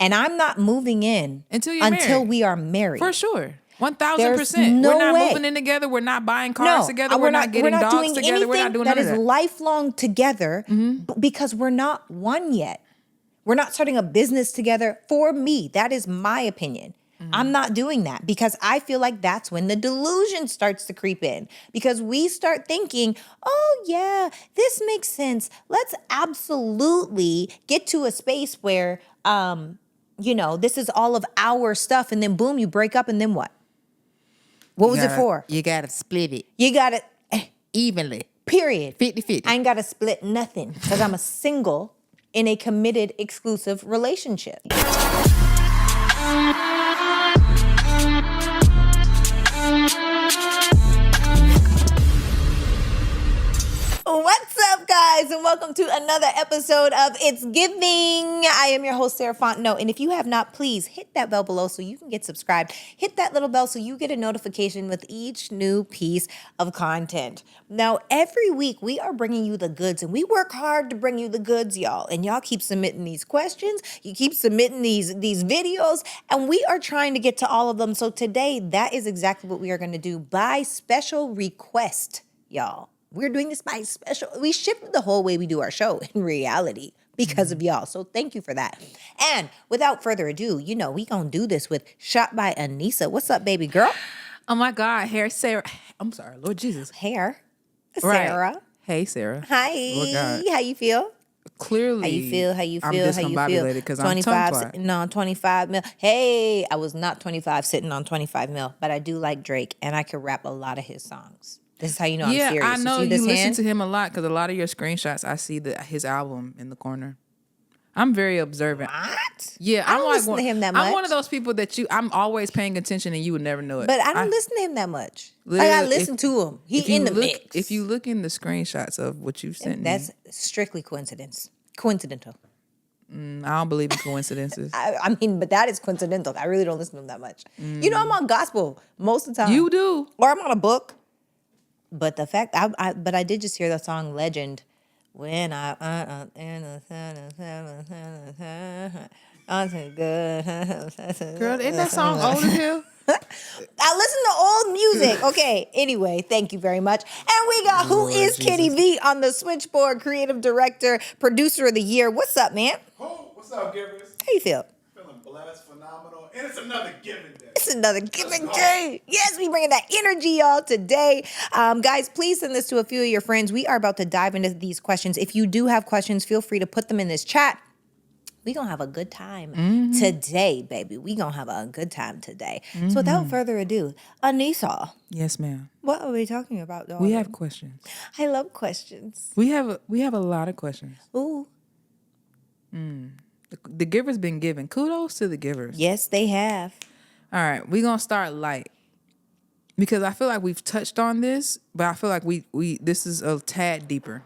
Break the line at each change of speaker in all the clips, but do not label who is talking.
And I'm not moving in until we are married.
For sure. 1,000%.
No
we're not
way.
moving in together. We're not buying cars together. We're not getting dogs together. We're not doing
that
none of that.
is lifelong together because we're not one yet. We're not starting a business together. For me, that is my opinion. I'm not doing that because I feel like that's when the delusion starts to creep in, because we start thinking, oh yeah, this makes sense. Let's absolutely get to a space where, this is all of our stuff. And then boom, you break up and then what? What was it for?
You got to split it.
You got to
evenly.
Period.
50-50.
I ain't got to split nothing because I'm a single in a committed, exclusive relationship. What's up, guys, and welcome to another episode of It's Giving. I am your host, Sarah Fontenot, and if you have not, please hit that bell below so you can get subscribed. Hit that little bell so you get a notification with each new piece of content. Now, every week, we are bringing you the goods, and we work hard to bring you the goods, y'all. And y'all keep submitting these questions, you keep submitting these videos, and we are trying to get to all of them. So today, that is exactly what we are going to do by special request, y'all. We're doing this by special. We shifted the whole way we do our show in reality because of y'all. So thank you for that. And without further ado, we going to do this with Shot by Anissa. What's up, baby girl?
Oh, my God. Hair, Sarah. I'm sorry. Lord Jesus.
Hair. Sarah.
Right. Hey, Sarah.
Hi.
Lord God.
How you feel?
Clearly.
How you feel?
I'm discombobulated because I'm
25 mil. Hey, I was not 25 sitting on 25 mil, but I do like Drake and I can rap a lot of his songs. This is how you know I'm serious.
Yeah, I know
you
listen to him a lot because a lot of your screenshots, I see his album in the corner. I'm very observant.
What?
Yeah,
I don't listen to him that much.
I'm one of those people that I'm always paying attention and you would never know it.
But I don't listen to him that much. I listen to him. He in the mix.
If you look in the screenshots of what you've sent me.
That's strictly coincidental.
I don't believe in coincidences.
I mean, but that is coincidental. I really don't listen to him that much. I'm on gospel most of the time.
You do.
Or I'm on a book. But the fact, I did just hear the song "Legend" when I'm too good.
Girl, isn't that song old as hell?
I listen to old music. Okay. Anyway, thank you very much. And we got Who is Kitty V on the switchboard, creative director, producer of the year. What's up, man?
Oh, what's up, givers?
How you feel?
Feeling blessed, phenomenal, and it's another giving day.
It's another giving day. Yes, we bringing that energy, y'all, today. Guys, please send this to a few of your friends. We are about to dive into these questions. If you do have questions, feel free to put them in this chat. We're going to have a good time today, baby. We're going to have a good time today. So without further ado, Anissa.
Yes, ma'am.
What are we talking about, darling?
We have questions.
I love questions.
We have a lot of questions.
Ooh.
The givers been given. Kudos to the givers.
Yes, they have.
All right, we're going to start light. Because I feel like we've touched on this, but I feel like we this is a tad deeper.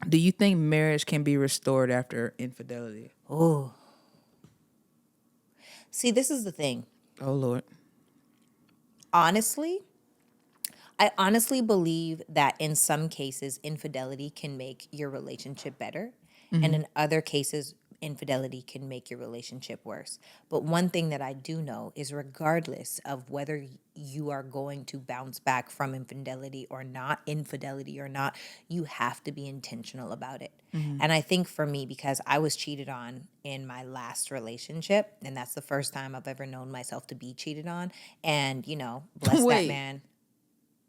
Do you think marriage can be restored after infidelity?
Oh. See, this is the thing.
Oh, Lord.
Honestly, I honestly believe that in some cases, infidelity can make your relationship better. And in other cases, infidelity can make your relationship worse. But one thing that I do know is regardless of whether you are going to bounce back from infidelity or not, you have to be intentional about it. And I think for me, because I was cheated on in my last relationship, and that's the first time I've ever known myself to be cheated on. And, bless that man.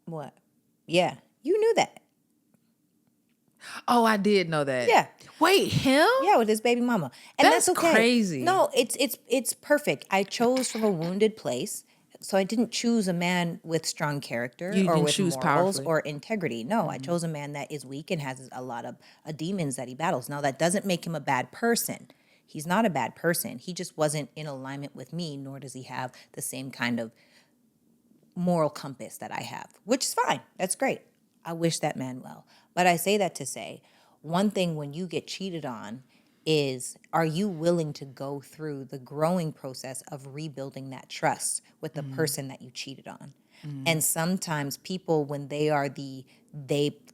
What? Yeah, you knew that.
Oh, I did know that.
Yeah.
Wait, him?
Yeah, with his baby mama. And that's okay.
Crazy.
No, it's perfect. I chose from a wounded place. So I didn't choose a man with strong character or with morals
powerfully.
or integrity. No, I chose a man that is weak and has a lot of demons that he battles. Now, that doesn't make him a bad person. He's not a bad person. He just wasn't in alignment with me, nor does he have the same kind of moral compass that I have, which is fine. That's great. I wish that man well. But I say that to say, one thing when you get cheated on is, are you willing to go through the growing process of rebuilding that trust with the person that you cheated on? And sometimes people, when they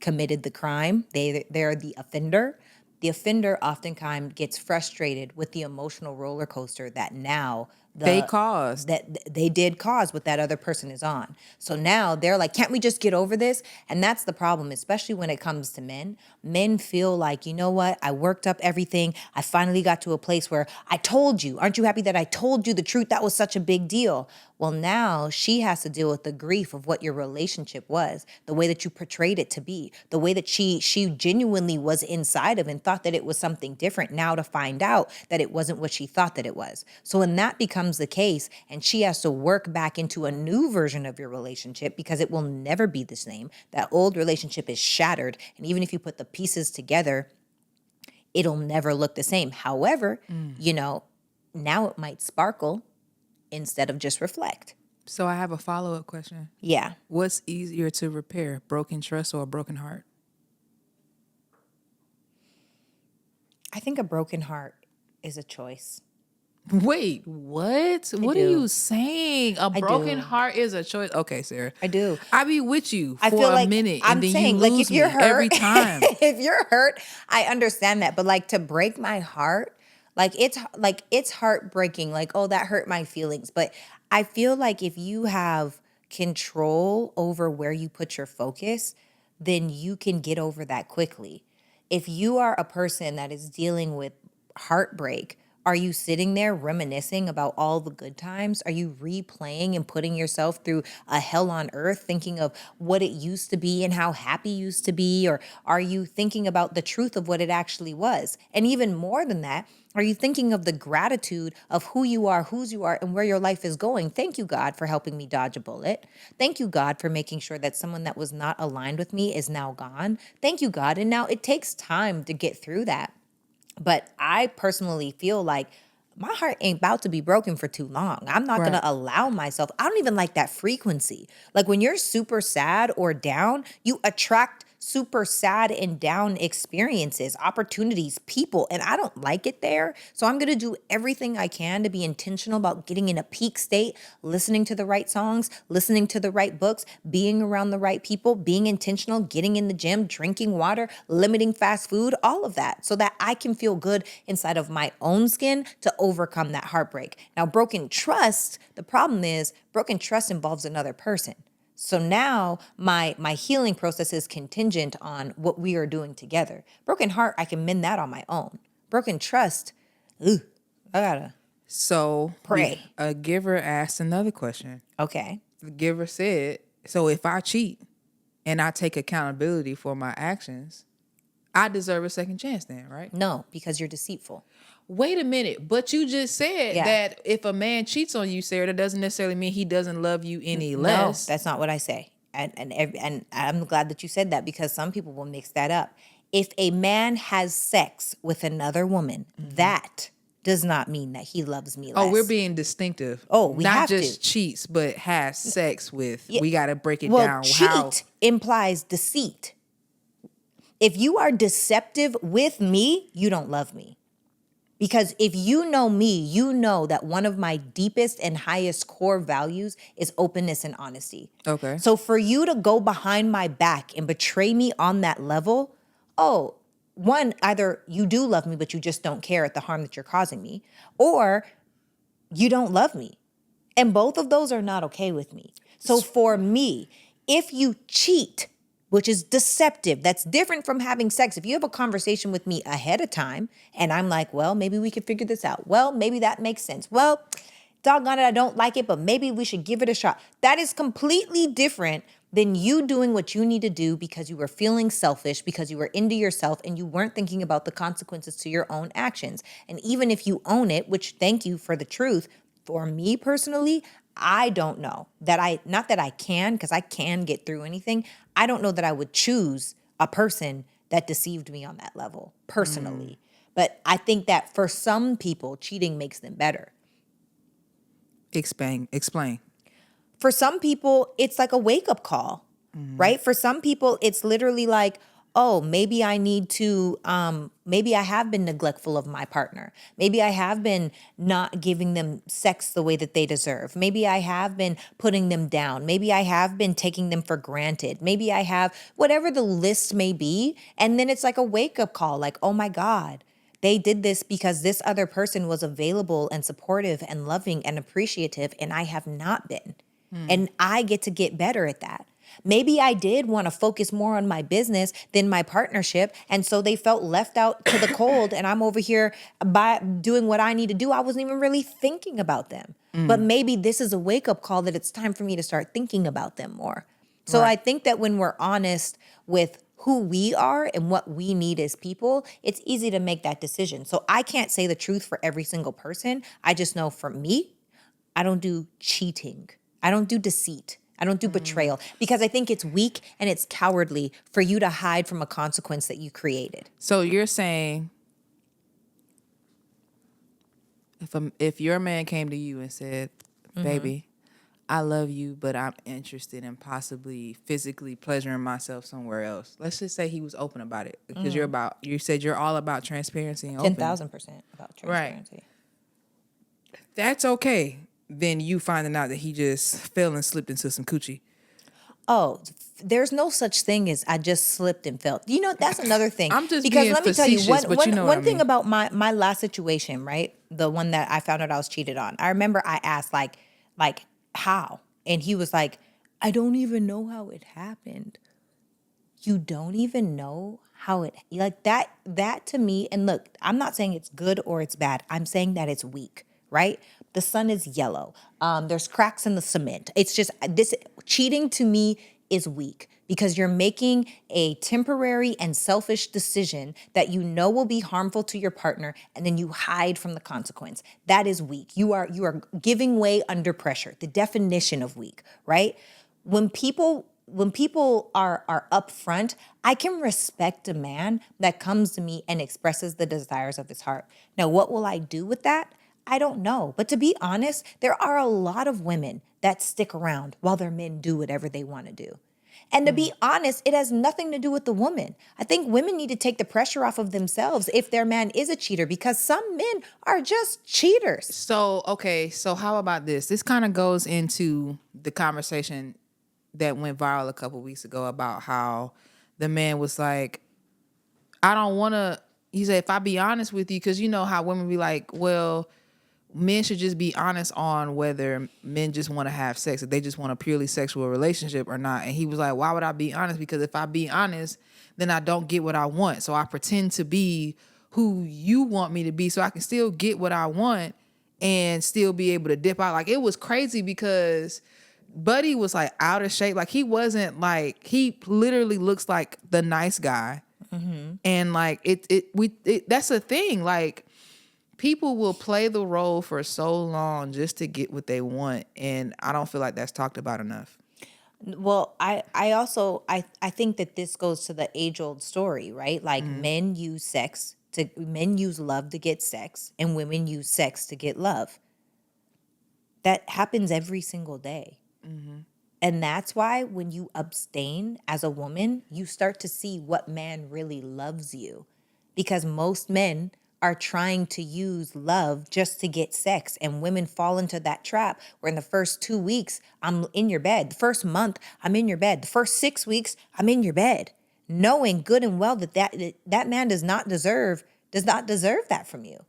committed the crime, they're the offender, the offender oftentimes gets frustrated with the emotional roller coaster that now
They caused.
that they did cause what that other person is on. So now they're like, can't we just get over this? And that's the problem, especially when it comes to men. Men feel like, you know what? I worked up everything. I finally got to a place where I told you. Aren't you happy that I told you the truth? That was such a big deal. Well, now she has to deal with the grief of what your relationship was, the way that you portrayed it to be, the way that she genuinely was inside of and thought that it was something different, now to find out that it wasn't what she thought that it was. So when that becomes the case and she has to work back into a new version of your relationship because it will never be the same, that old relationship is shattered. And even if you put the pieces together, it'll never look the same. However, now it might sparkle instead of just reflect.
So I have a follow-up question.
Yeah.
What's easier to repair, broken trust or a broken heart?
I think a broken heart is a choice.
Wait, what? What are
do.
you saying? A broken
do.
heart is a choice. Okay, Sarah.
I do.
I be with you for
I feel like
a minute
I'm
and then
saying,
you
like,
lose
if you're
me
hurt,
every time.
if you're hurt, I understand that. But like to break my heart, it's heartbreaking. Like, oh, that hurt my feelings. But I feel like if you have control over where you put your focus, then you can get over that quickly. If you are a person that is dealing with heartbreak, are you sitting there reminiscing about all the good times? Are you replaying and putting yourself through a hell on earth, thinking of what it used to be and how happy you used to be? Or are you thinking about the truth of what it actually was? And even more than that, are you thinking of the gratitude of who you are, whose you are, and where your life is going? Thank you, God, for helping me dodge a bullet. Thank you, God, for making sure that someone that was not aligned with me is now gone. Thank you, God. And now it takes time to get through that. But I personally feel like my heart ain't about to be broken for too long. I'm not going to allow myself. I don't even like that frequency. Like when you're super sad or down, you attract super sad and down experiences, opportunities, people, and I don't like it there. So I'm going to do everything I can to be intentional about getting in a peak state, listening to the right songs, listening to the right books, being around the right people, being intentional, getting in the gym, drinking water, limiting fast food, all of that, so that I can feel good inside of my own skin to overcome that heartbreak. Now, broken trust, the problem is broken trust involves another person. So now my healing process is contingent on what we are doing together. Broken heart, I can mend that on my own. Broken trust, I gotta
So
pray.
A giver asked another question.
Okay.
The giver said, so if I cheat and I take accountability for my actions, I deserve a second chance then, right?
No, because you're deceitful.
Wait a minute, but you just said
Yeah.
that if a man cheats on you, Sarah, that doesn't necessarily mean he doesn't love you any less.
No, that's not what I say. And I'm glad that you said that because some people will mix that up. If a man has sex with another woman, that does not mean that he loves me less.
Oh, we're being distinctive.
Oh, we
not
have
just
to.
cheats, but has sex with.
Yeah.
We got to break it
Well,
down.
cheat implies deceit. If you are deceptive with me, you don't love me. Because if you know me, you know that one of my deepest and highest core values is openness and honesty.
Okay.
So for you to go behind my back and betray me on that level, one, either you do love me, but you just don't care at the harm that you're causing me, or you don't love me. And both of those are not okay with me. So for me, if you cheat, which is deceptive, that's different from having sex. If you have a conversation with me ahead of time and I'm like, well, maybe we could figure this out. Well, maybe that makes sense. Well, doggone it, I don't like it, but maybe we should give it a shot. That is completely different than you doing what you need to do because you were feeling selfish, because you were into yourself and you weren't thinking about the consequences to your own actions. And even if you own it, which thank you for the truth, for me personally, I don't know that not that I can, because I can get through anything. I don't know that I would choose a person that deceived me on that level personally. But I think that for some people, cheating makes them better.
Explain.
For some people, it's like a wake-up call, right? For some people, it's literally like, oh, maybe I need to, maybe I have been neglectful of my partner. Maybe I have been not giving them sex the way that they deserve. Maybe I have been putting them down. Maybe I have been taking them for granted. Maybe I have, whatever the list may be. And then it's like a wake up call, like, oh my God, they did this because this other person was available and supportive and loving and appreciative, and I have not been. And I get to get better at that. Maybe I did want to focus more on my business than my partnership. And so they felt left out to the cold. And I'm over here by doing what I need to do. I wasn't even really thinking about them. But maybe this is a wake up call that it's time for me to start thinking about them more. So
Right.
I think that when we're honest with who we are and what we need as people, it's easy to make that decision. So I can't say the truth for every single person. I just know for me, I don't do cheating. I don't do deceit. I don't do betrayal because I think it's weak and it's cowardly for you to hide from a consequence that you created.
So you're saying if your man came to you and said, "Baby, I love you, but I'm interested in possibly physically pleasuring myself somewhere else." Let's just say he was open about it because you said you're all about transparency and openness.
10,000% about transparency.
That's okay. Then you finding out that he just fell and slipped into some coochie.
Oh, there's no such thing as I just slipped and fell. You know, that's another thing.
I'm just
because
being
let me tell you
facetious, but you know what I
one thing
mean.
about my last situation, right? The one that I found out I was cheated on. I remember I asked like how? And he was like, I don't even know how it happened. You don't even know how it, like that to me. And look, I'm not saying it's good or it's bad. I'm saying that it's weak, right? The sun is yellow. There's cracks in the cement. It's just this cheating to me is weak because you're making a temporary and selfish decision that you know will be harmful to your partner, and then you hide from the consequence. That is weak. You are giving way under pressure. The definition of weak, right? When people are upfront, I can respect a man that comes to me and expresses the desires of his heart. Now, what will I do with that? I don't know. But to be honest, there are a lot of women that stick around while their men do whatever they want to do. And to be honest, it has nothing to do with the woman. I think women need to take the pressure off of themselves if their man is a cheater, because some men are just cheaters.
So, okay, so how about this? This kind of goes into the conversation that went viral a couple weeks ago about how the man was like, I don't want to, he said, if I be honest with you, because you know how women be like, well, men should just be honest on whether men just want to have sex, if they just want a purely sexual relationship or not. And he was like, why would I be honest? Because if I be honest, then I don't get what I want. So I pretend to be who you want me to be so I can still get what I want and still be able to dip out. Like, it was crazy because Buddy was like out of shape. Like, he wasn't like, he literally looks like the nice guy. And like, that's a thing. Like, people will play the role for so long just to get what they want, and I don't feel like that's talked about enough.
Well, I also think that this goes to the age-old story, right? Like men use love to get sex, and women use sex to get love. That happens every single day. And that's why when you abstain as a woman, you start to see what man really loves you. Because most men are trying to use love just to get sex. And women fall into that trap where in the first 2 weeks, I'm in your bed. The first month, I'm in your bed. The first 6 weeks, I'm in your bed. Knowing good and well that man does not deserve that from you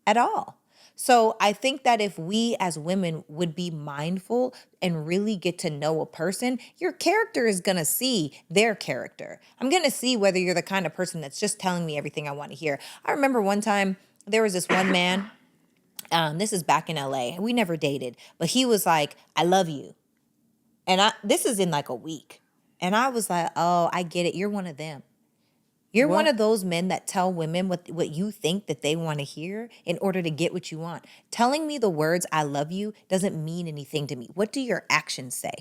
at all. So I think that if we as women would be mindful and really get to know a person, your character is going to see their character. I'm going to see whether you're the kind of person that's just telling me everything I want to hear. I remember one time there was this one man, this is back in LA. We never dated, but he was like, I love you. And this is in like a week. And I was like, oh, I get it. You're one of them. You're one of those men that tell women what you think that they want to hear in order to get what you want. Telling me the words, I love you, doesn't mean anything to me. What do your actions say?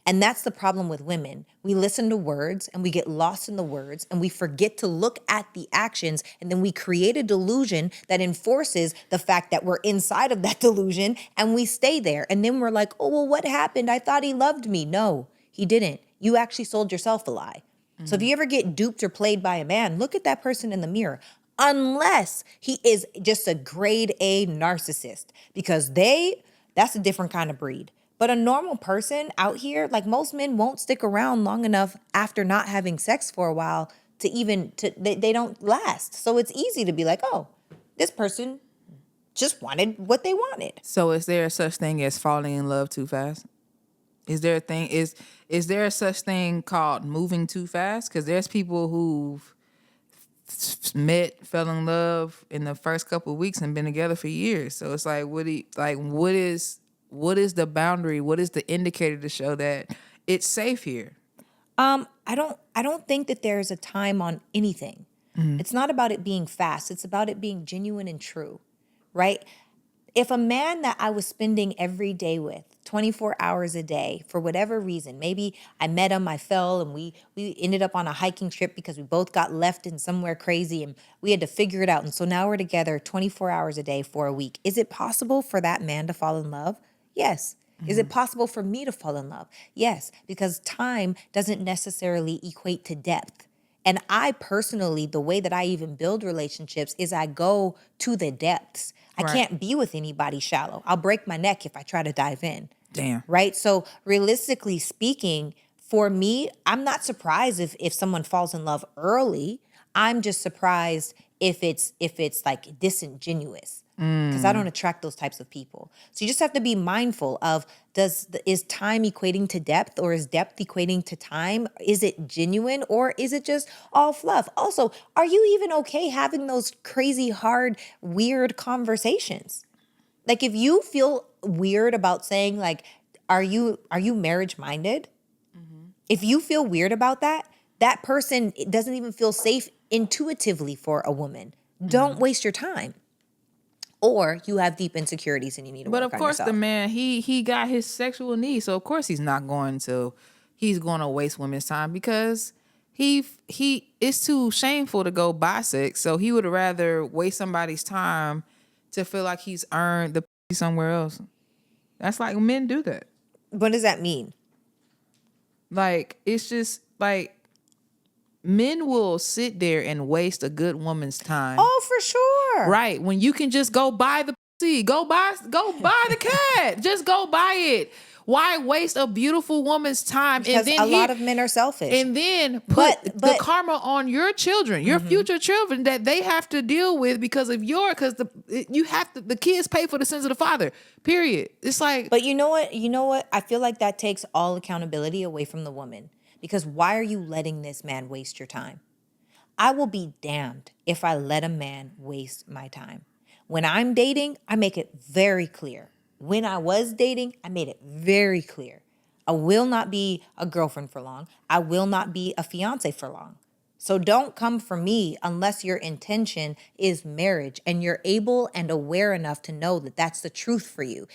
And that's the problem with women. We listen to words and we get lost in the words and we forget to look at the actions, and then we create a delusion that enforces the fact that we're inside of that delusion, and we stay there. And then we're like, oh, well, what happened? I thought he loved me. No, he didn't. You actually sold yourself a lie. So if you ever get duped or played by a man, look at that person in the mirror. Unless he is just a grade A narcissist, because that's a different kind of breed. But a normal person out here, like most men won't stick around long enough after not having sex for a while they don't last. So it's easy to be like, oh, this person just wanted what they wanted.
So is there such thing as falling in love too fast? Is there a thing is there a such thing called moving too fast? Because there's people who've met, fell in love in the first couple of weeks and been together for years. So it's like, what is the boundary? What is the indicator to show that it's safe here?
I don't think that there's a time on anything. It's not about it being fast. It's about it being genuine and true, right? If a man that I was spending every day with, 24 hours a day, for whatever reason, maybe I met him, I fell, and we ended up on a hiking trip because we both got left in somewhere crazy and we had to figure it out. And so now we're together 24 hours a day for a week. Is it possible for that man to fall in love? Yes. Is it possible for me to fall in love? Yes, because time doesn't necessarily equate to depth. And I personally, the way that I even build relationships is I go to the depths. I
Right.
can't be with anybody shallow. I'll break my neck if I try to dive in.
Damn.
Right? So realistically speaking, for me, I'm not surprised if someone falls in love early. I'm just surprised if it's like disingenuous. Because I don't attract those types of people. So you just have to be mindful of, is time equating to depth, or is depth equating to time? Is it genuine, or is it just all fluff? Also, are you even okay having those crazy, hard, weird conversations? Like if you feel weird about saying like, are you marriage minded? If you feel weird about that, that person doesn't even feel safe intuitively for a woman. Don't waste your time. Or you have deep insecurities and you need to work
But
on
of
yourself.
course, the man he got his sexual needs, so of course he's going to waste women's time because it's too shameful to go buy sex. So he would rather waste somebody's time to feel like he's earned the pussy somewhere else. That's like men do that.
What does that mean?
Like it's just like men will sit there and waste a good woman's time.
Oh, for sure.
Right. When you can just go buy the pussy, go buy the cat. Just go buy it. Why waste a beautiful woman's time?
Because a lot of men are selfish.
And then put
But
the karma on your children, your future children that they have to deal with because of the kids pay for the sins of the father. Period. It's like,
But you know what? I feel like that takes all accountability away from the woman. Because why are you letting this man waste your time? I will be damned if I let a man waste my time. When I'm dating, I make it very clear. When I was dating, I made it very clear. I will not be a girlfriend for long. I will not be a fiance for long. So don't come for me unless your intention is marriage and you're able and aware enough to know that that's the truth for you.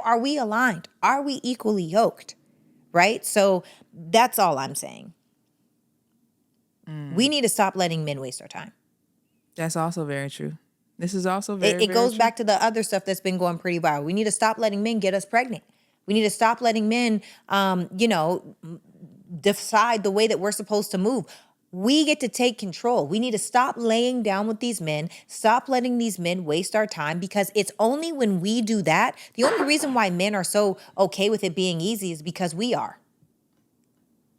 Are we aligned? Are we equally yoked? Right? So that's all I'm saying. We need to stop letting men waste our time.
that's also very true. This is also very
It goes back to the other stuff that's been going pretty viral. We need to stop letting men get us pregnant. We need to stop letting men, decide the way that we're supposed to move. We get to take control. We need to stop laying down with these men, stop letting these men waste our time, because it's only when we do that, the only reason why men are so okay with it being easy is because we are.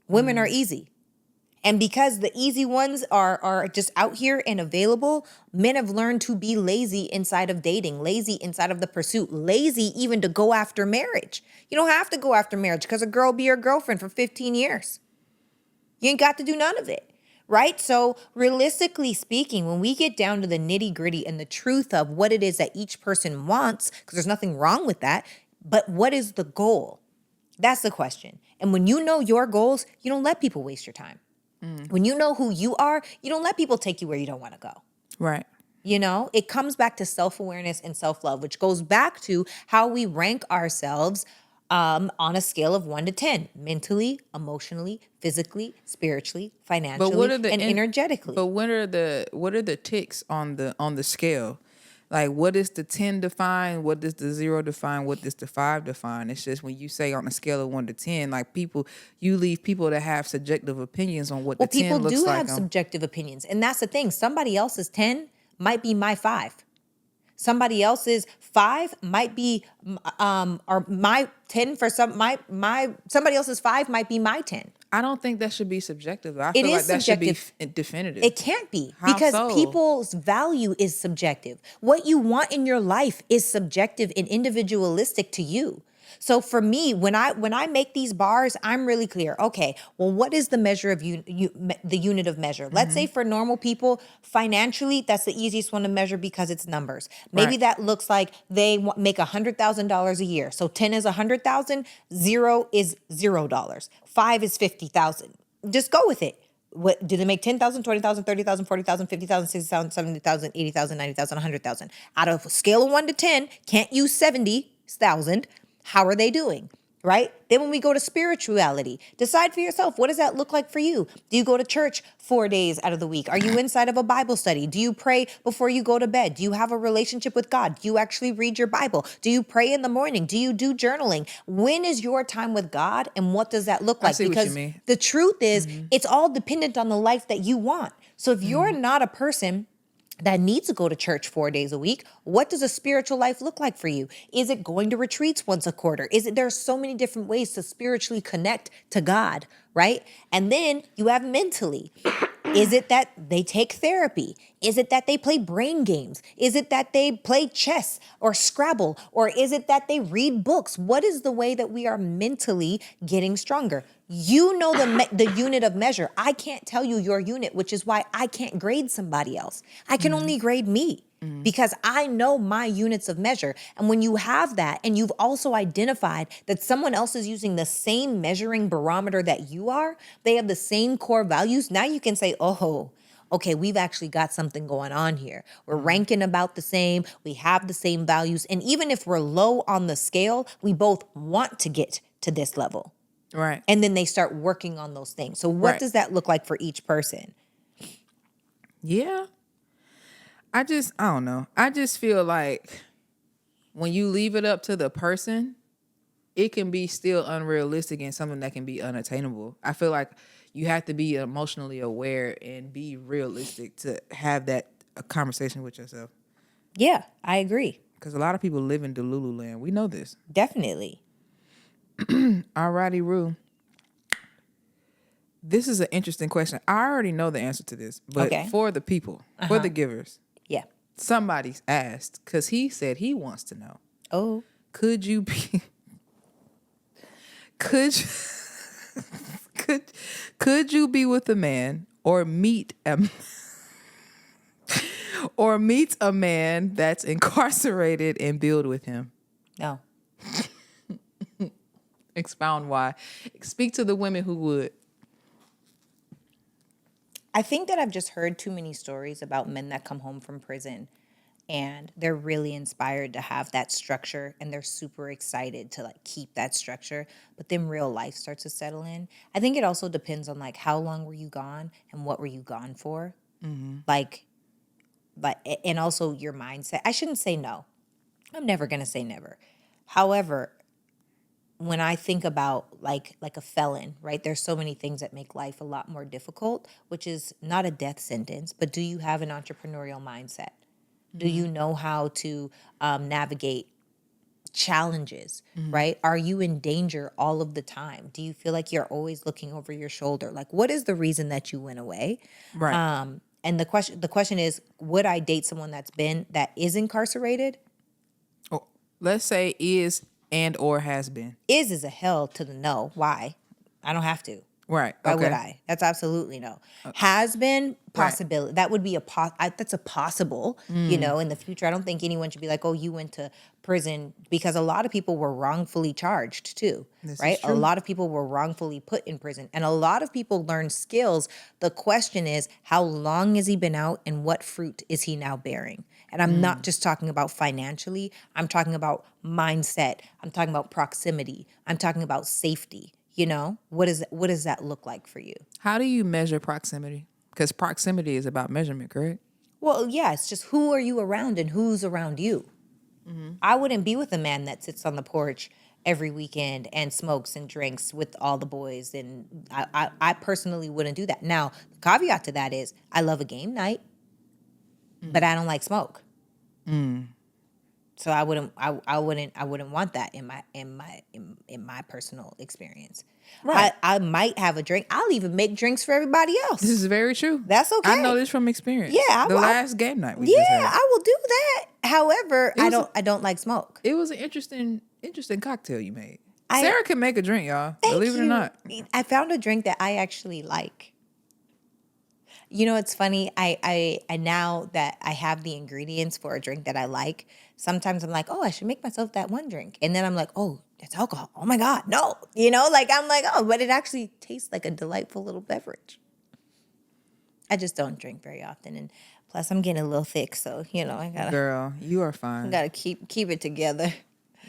Women are easy. And because the easy ones are just out here and available, men have learned to be lazy inside of dating, lazy inside of the pursuit, lazy even to go after marriage. You don't have to go after marriage because a girl be your girlfriend for 15 years. You ain't got to do none of it, right? So realistically speaking, when we get down to the nitty gritty and the truth of what it is that each person wants, because there's nothing wrong with that, but what is the goal? That's the question. And when you know your goals, you don't let people waste your time. When you know who you are, you don't let people take you where you don't want to go.
Right.
You know, it comes back to self-awareness and self-love, which goes back to how we rank ourselves on a scale of 1 to 10, mentally, emotionally, physically, spiritually, financially, and energetically.
But what are the ticks on the scale? Like, what does the 10 define? What does the 0 define? What does the 5 define? It's just when you say on a scale of 1 to 10, like you leave people to have subjective opinions on what
Well,
the 10
people
looks
do
like.
have subjective opinions. And that's the thing. Somebody else's 10 might be my 5. Somebody else's 5 might be or my 10 for somebody else's 5 might be my 10.
I don't think that should be subjective. I
It
feel
is
like that should be
subjective.
definitive.
It can't be
How
because
so?
people's value is subjective. What you want in your life is subjective and individualistic to you. So for me, when I make these bars, I'm really clear. Okay, well, what is the measure of the unit of measure? Let's say for normal people, financially, that's the easiest one to measure because it's numbers. Maybe
Right.
that looks like they make $100,000 a year. So 10 is 100,000, 0 is $0, 5 is 50,000. Just go with it. What do they make? 10,000, 20,000, 30,000, 40,000, 50,000, 60,000, 70,000, 80,000, 90,000, 100,000. Out of a scale of 1 to 10, can't use 70,000. How are they doing? Right? Then when we go to spirituality, decide for yourself, what does that look like for you? Do you go to church 4 days out of the week? Are you inside of a Bible study? Do you pray before you go to bed? Do you have a relationship with God? Do you actually read your Bible? Do you pray in the morning? Do you do journaling? When is your time with God and what does that look like?
see what you
Because
mean.
the truth is, it's all dependent on the life that you want. So if you're not a person that needs to go to church 4 days a week, what does a spiritual life look like for you? Is it going to retreats once a quarter? There's so many different ways to spiritually connect to God, right? And then you have mentally. Is it that they take therapy? Is it that they play brain games? Is it that they play chess or Scrabble? Or is it that they read books? What is the way that we are mentally getting stronger? You know the unit of measure. I can't tell you your unit, which is why I can't grade somebody else. I can only grade me because I know my units of measure. And when you have that and you've also identified that someone else is using the same measuring barometer that you are, they have the same core values, now you can say, oh, okay, we've actually got something going on here. We're ranking about the same. We have the same values. And even if we're low on the scale, we both want to get to this level.
Right.
And then they start working on those things. So what
Right.
does that look like for each person?
Yeah. I don't know. I just feel like when you leave it up to the person, it can be still unrealistic and something that can be unattainable. I feel like you have to be emotionally aware and be realistic to have that a conversation with yourself.
Yeah, I agree.
Because a lot of people live in Delulu land. We know this.
Definitely.
Alrighty, Rue. This is an interesting question. I already know the answer to this, but
Okay.
for the people, for the givers,
Yeah.
somebody's asked because he said he wants to know.
Oh.
Could you be? Could you, could you be with a man or meet a man that's incarcerated and build with him?
No.
Expound why. Speak to the women who would.
I think that I've just heard too many stories about men that come home from prison and they're really inspired to have that structure and they're super excited to like keep that structure, but then real life starts to settle in. I think it also depends on like how long were you gone and what were you gone for? Like, but and also your mindset. I shouldn't say no. I'm never going to say never. However, when I think about like a felon, right? There's so many things that make life a lot more difficult, which is not a death sentence, but do you have an entrepreneurial mindset? Do you know how to navigate challenges, right? Are you in danger all of the time? Do you feel like you're always looking over your shoulder? Like, what is the reason that you went away?
Right.
And the question is, would I date someone that is incarcerated?
Oh, let's say is and or has been.
Is a hell to the no. Why? I don't have to.
Right.
Why
Okay.
would I? That's absolutely no. Has been possibility. That would be that's a possible, in the future. I don't think anyone should be like, oh, you went to prison, because a lot of people were wrongfully charged too, right? A lot of people were wrongfully put in prison and a lot of people learn skills. The question is, how long has he been out and what fruit is he now bearing? And I'm not just talking about financially. I'm talking about mindset. I'm talking about proximity. I'm talking about safety. What does that look like for you?
How do you measure proximity? Because proximity is about measurement, correct?
Well, yeah, it's just who are you around and who's around you. I wouldn't be with a man that sits on the porch every weekend and smokes and drinks with all the boys. And I personally wouldn't do that. Now, the caveat to that is I love a game night, but I don't like smoke. So I wouldn't want that in my personal experience.
Right.
I might have a drink. I'll even make drinks for everybody else.
This is very true.
That's okay.
I know this from experience.
Yeah,
the last game night we just had.
I will do that. However, I don't like smoke.
It was an interesting cocktail you made.
I-
Sarah can make a drink, y'all.
Thank
Believe it or
you.
not.
I found a drink that I actually like. You know, it's funny. I now that I have the ingredients for a drink that I like, sometimes I'm like, oh, I should make myself that one drink. And then I'm like, oh, it's alcohol. Oh my God, no. You know, like I'm like, oh, but it actually tastes like a delightful little beverage. I just don't drink very often. And plus I'm getting a little thick. So, you know,
Girl, you are fine.
gotta keep it together.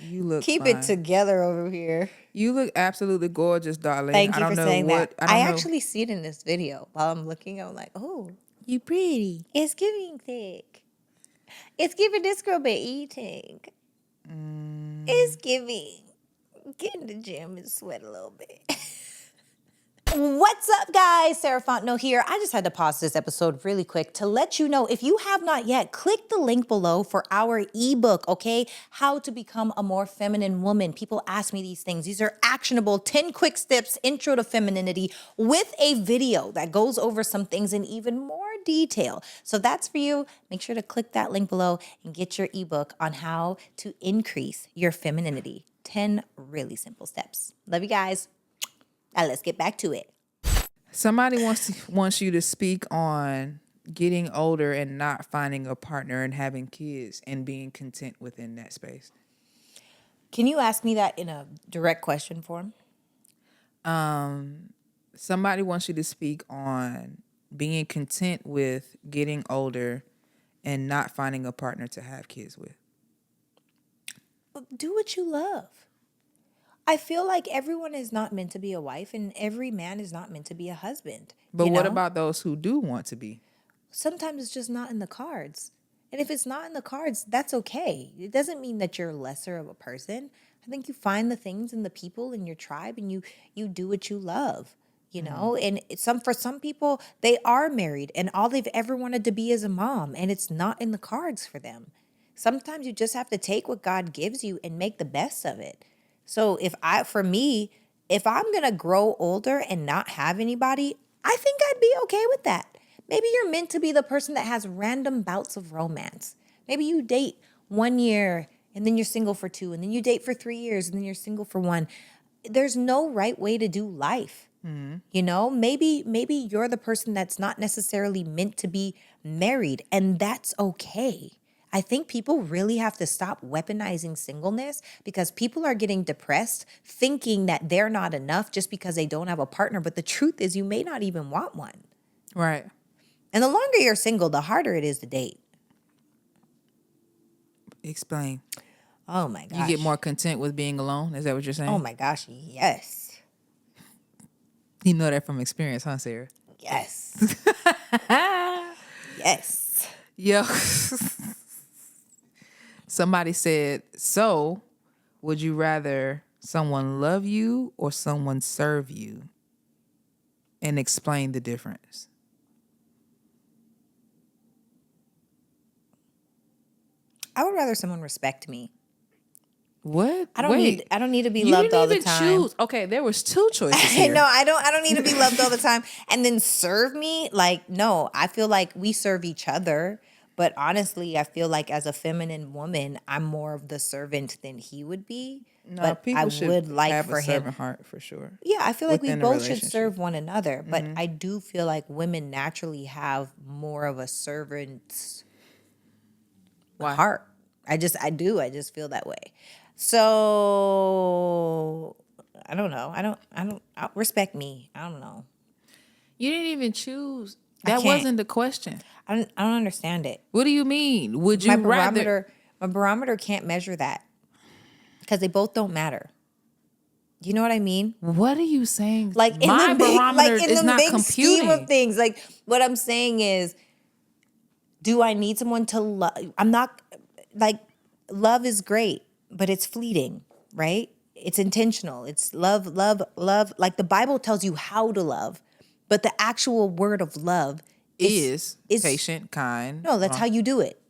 You look
Keep
fine.
it together over here.
You look absolutely gorgeous, darling.
Thank you
I don't
for
know
saying
what,
that.
I
I
don't know.
actually see it in this video. While I'm looking, I'm like, oh, you pretty. It's giving thick. It's giving this girl been eating. It's giving. Get in the gym and sweat a little bit. What's up, guys? Sarah Fontenot here. I just had to pause this episode really quick to let you know, if you have not yet, click the link below for our ebook, okay? How to become a more feminine woman. People ask me these things. These are actionable 10 quick steps, intro to femininity, with a video that goes over some things in even more detail. So that's for you. Make sure to click that link below and get your ebook on how to increase your femininity. 10 really simple steps. Love you guys. Now let's get back to it.
Somebody wants you to speak on getting older and not finding a partner and having kids and being content within that space.
Can you ask me that in a direct question form?
Somebody wants you to speak on being content with getting older and not finding a partner to have kids with.
Do what you love. I feel like everyone is not meant to be a wife and every man is not meant to be a husband.
But
you
what
know?
about those who do want to be?
Sometimes it's just not in the cards. And if it's not in the cards, that's okay. It doesn't mean that you're lesser of a person. I think you find the things and the people in your tribe and you do what you love, you know? And for some people, they are married and all they've ever wanted to be is a mom, and it's not in the cards for them. Sometimes you just have to take what God gives you and make the best of it. So if I'm going to grow older and not have anybody, I think I'd be okay with that. Maybe you're meant to be the person that has random bouts of romance. Maybe you date 1 year and then you're single for 2, and then you date for 3 years and then you're single for 1. There's no right way to do life. You know, maybe you're the person that's not necessarily meant to be married, and that's okay. I think people really have to stop weaponizing singleness, because people are getting depressed thinking that they're not enough just because they don't have a partner. But the truth is, you may not even want one.
Right.
And the longer you're single, the harder it is to date.
Explain.
Oh my gosh.
You get more content with being alone? Is that what you're saying?
Oh my gosh, yes.
You know that from experience, huh, Sarah?
Yes. Yes.
Yo. Somebody said, so would you rather someone love you or someone serve you? And explain the difference.
I would rather someone respect me.
What?
I don't need to be
You
loved
didn't
all the
even
time.
choose. Okay, there was 2 choices here.
No, I don't need to be loved all the time. And then serve me? Like, no, I feel like we serve each other. But honestly, I feel like as a feminine woman, I'm more of the servant than he would be.
No,
but
people
I
should
would like
have
for
a
him.
servant heart for sure.
Yeah, I feel like we
within a
both should
relationship.
serve one another. But I do feel like women naturally have more of a servant's heart. I just feel that way. So I don't know. Respect me. I don't know.
You didn't even choose. That
can't.
wasn't the question.
I don't understand it.
What do you mean? Would you rather?
My barometer can't measure that, because they both don't matter. Do you know what I mean?
What are you saying?
Like in
My
the big,
barometer
like in
is
the
not
big
computing.
scheme of things. Like what I'm saying is, Do I need someone to love? I'm not like, love is great, but it's fleeting, right? It's intentional. It's love, love, love. Like the Bible tells you how to love, but the actual word of love
Is patient, kind.
No, that's how you do it.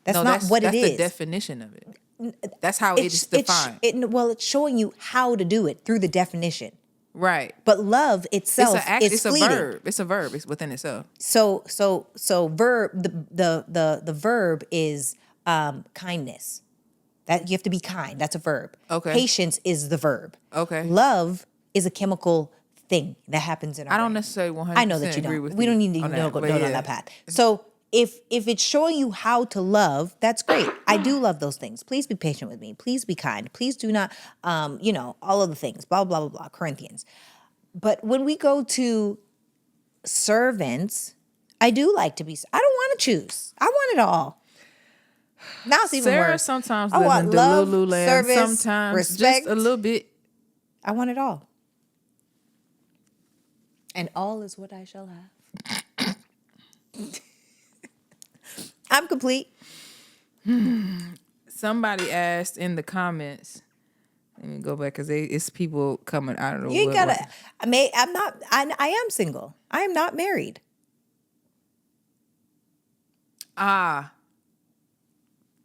That's
No,
not what it
that's
is.
the definition of it. That's how it's defined.
It's showing you how to do it through the definition.
Right.
But love itself is
it's
fleeting.
a verb. It's a verb. It's within itself.
So verb, the verb is kindness. That you have to be kind. That's a verb.
Okay.
Patience is the verb.
Okay.
Love is a chemical thing that happens in our
I don't
brain.
necessarily 100%
I know that you
agree
don't.
with
We
you
don't need to
on
go
that, but
down
yeah.
that path. So if it's showing you how to love, that's great. I do love those things. Please be patient with me. Please be kind. Please do not, all of the things, blah, blah, blah, blah, Corinthians. But when we go to servants, I do like to be, I don't want to choose. I want it all. Now it's even
Sarah
worse.
sometimes
I
lives
want
in
love,
Delululand.
service,
Sometimes
respect.
just a little bit.
I want it all. And all is what I shall have. I'm complete.
Somebody asked in the comments. Let me go back because it's people coming out of the
You ain't
woodwork.
gotta. I am single. I am not married.
Ah,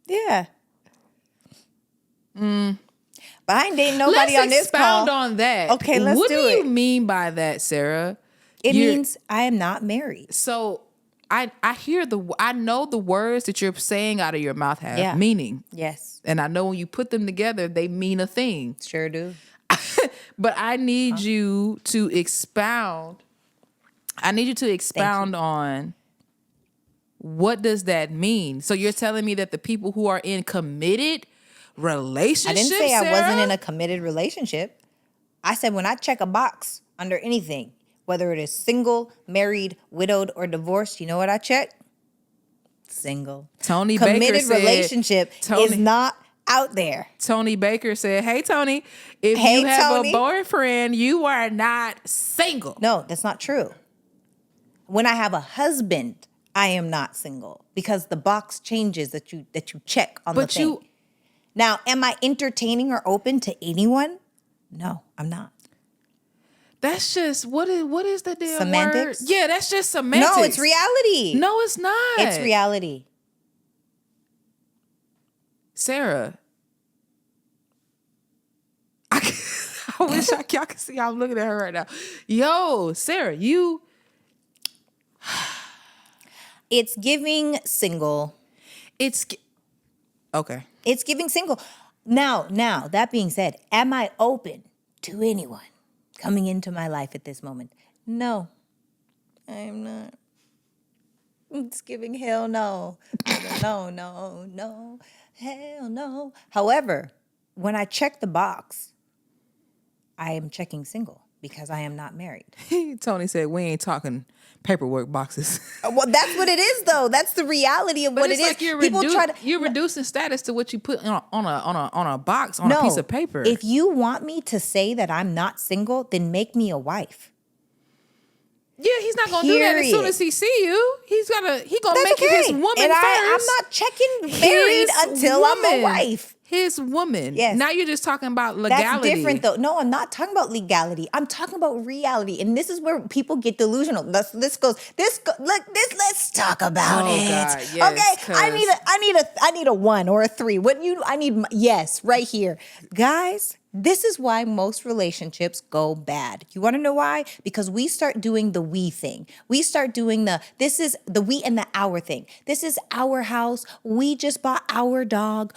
Yeah. But I ain't dating nobody on
let's
this call.
expound on that.
Okay, let's
what
do
do you
it.
mean by that, Sarah?
It
You're-
means I am not married.
So I know the words that you're saying out of your mouth have
Yeah.
meaning.
Yes,
And I know when you put them together, they mean a thing.
sure do.
But I need you to expound. I need you to expound on what does that mean? So you're telling me that the people who are in committed relationships,
I didn't say I wasn't
Sarah?
in a committed relationship. I said when I check a box under anything, whether it is single, married, widowed, or divorced, you know what I check? Single.
Tony Baker
Committed
said-
relationship
Tony-
is not out there.
Tony Baker said, "Hey Tony, if
Hey,
you have
Tony.
a boyfriend, you are not single."
No, that's not true. When I have a husband, I am not single because the box changes that you check on
But
the thing. Now, am I entertaining or open to anyone? No, I'm not.
That's just what is the damn
Semantics?
word? Yeah, that's just semantics.
No, it's reality.
No, it's not.
It's reality.
Sarah. I wish y'all could see how I'm looking at her right now. Yo, Sarah, you.
It's giving single.
It's okay.
It's giving single. Now, that being said, am I open to anyone coming into my life at this moment? No, I am not. It's giving hell no. No, hell no. However, when I check the box, I am checking single because I am not married.
Tony said we ain't talking paperwork boxes.
Well, that's what it is, though. That's the reality of what it is.
Like you're you're reducing status to what you put on a box on a piece of paper.
If you want me to say that I'm not single, then make me a wife.
Yeah, he's not gonna do that as soon
Period.
as he see you. He gonna
That's
make you his
okay.
woman
And
first.
I'm not checking married until I'm a
woman.
wife.
His woman.
Yes.
Now you're just talking about legality.
That's different, though. No, I'm not talking about legality. I'm talking about reality, and this is where people get delusional. Let's talk about
Oh,
it.
God, yes,
Okay, I need a 1 or a 3. Yes, right here, guys. This is why most relationships go bad. You want to know why? Because we start doing the we thing. We start doing this is the we and the our thing. This is our house. We just bought our dog.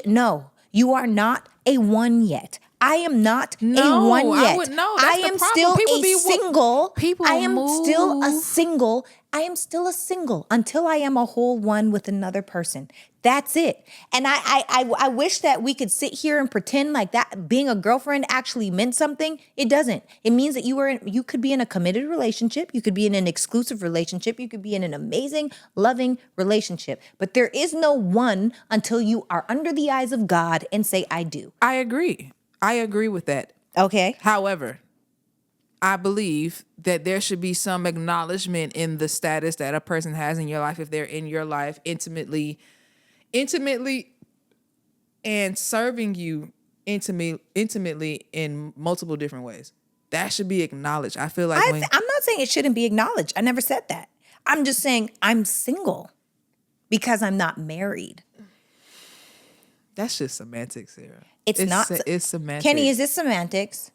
No, you are not a 1 yet. I am not a 1 yet.
I would know.
I
That's the
am
problem.
still
People
a
be
single.
people
I am still a
move.
single. I am still a single until I am a whole one with another person. That's it. And I wish that we could sit here and pretend like that being a girlfriend actually meant something. It doesn't. It means that you could be in a committed relationship. You could be in an exclusive relationship. You could be in an amazing, loving relationship. But there is no one until you are under the eyes of God and say, I do.
I agree with that.
Okay.
However, I believe that there should be some acknowledgement in the status that a person has in your life if they're in your life intimately, and serving you intimately in multiple different ways. That should be acknowledged. I feel like
I'm not saying it shouldn't be acknowledged. I never said that. I'm just saying I'm single because I'm not married.
that's just semantics, Sarah.
It's not.
It's semantics.
Kenny, is this semantics?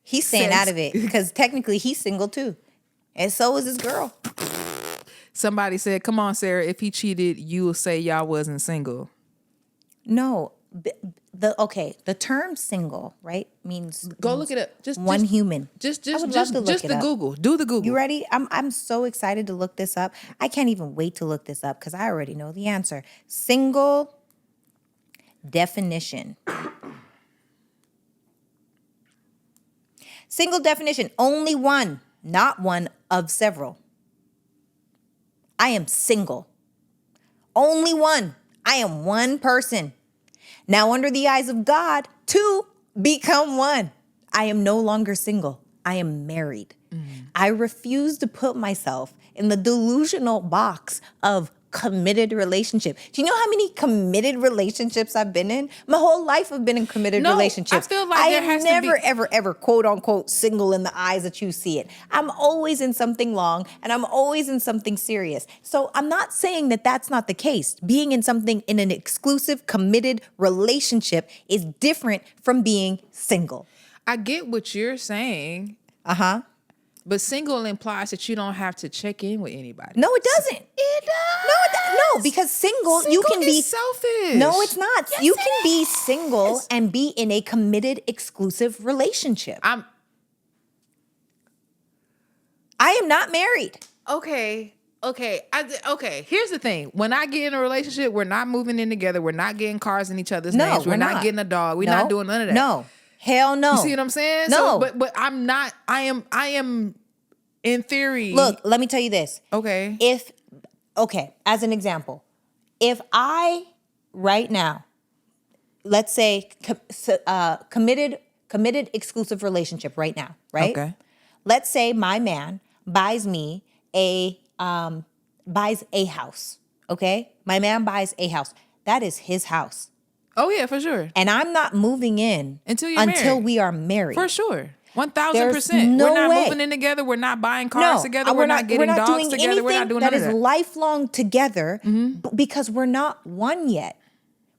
He's staying
Sex.
out of it because technically he's single too. And so is his girl.
Somebody said, "Come on, Sarah. If he cheated, you will say y'all wasn't single."
No. The term single, right, means
Go look it up. Just
one human.
Just
I would love to look it
the
up.
Google. Do the Google.
You ready? I'm so excited to look this up. I can't even wait to look this up because I already know the answer. Single definition. Single definition, only one, not one of several. I am single. Only one. I am one person. Now, under the eyes of God, two become one. I am no longer single. I am married. I refuse to put myself in the delusional box of committed relationship. Do you know how many committed relationships I've been in? My whole life I've been in committed relationships.
I feel like there has to be-
never, ever, quote unquote, single in the eyes that you see it. I'm always in something long and I'm always in something serious. So I'm not saying that that's not the case. Being in something in an exclusive, committed relationship is different from being single.
I get what you're saying.
Uh-huh.
But single implies that you don't have to check in with anybody.
No, it doesn't.
It does.
No, because single you can be
is selfish.
No, it's not.
Yes,
You
it
can be
is.
single and be in a committed, exclusive relationship. I am not married.
Okay. Here's the thing. When I get in a relationship, we're not moving in together. We're not getting cars in each other's names. We're not getting a dog. We're not doing none of that.
No. Hell no.
You see what I'm saying?
No.
So, but I'm not. I am in theory.
Look, let me tell you this.
Okay.
As an example, if I right now, let's say committed exclusive relationship right now, right?
Okay.
Let's say my man buys me buys a house. Okay? My man buys a house. That is his house.
Oh yeah, for sure.
And I'm not moving in
until
married. We are married.
For sure. 1,000%.
No
we're not
way.
moving in together. We're not buying cars together. We're not getting dogs
doing
together. We're not doing none of
that is lifelong together because we're not one yet.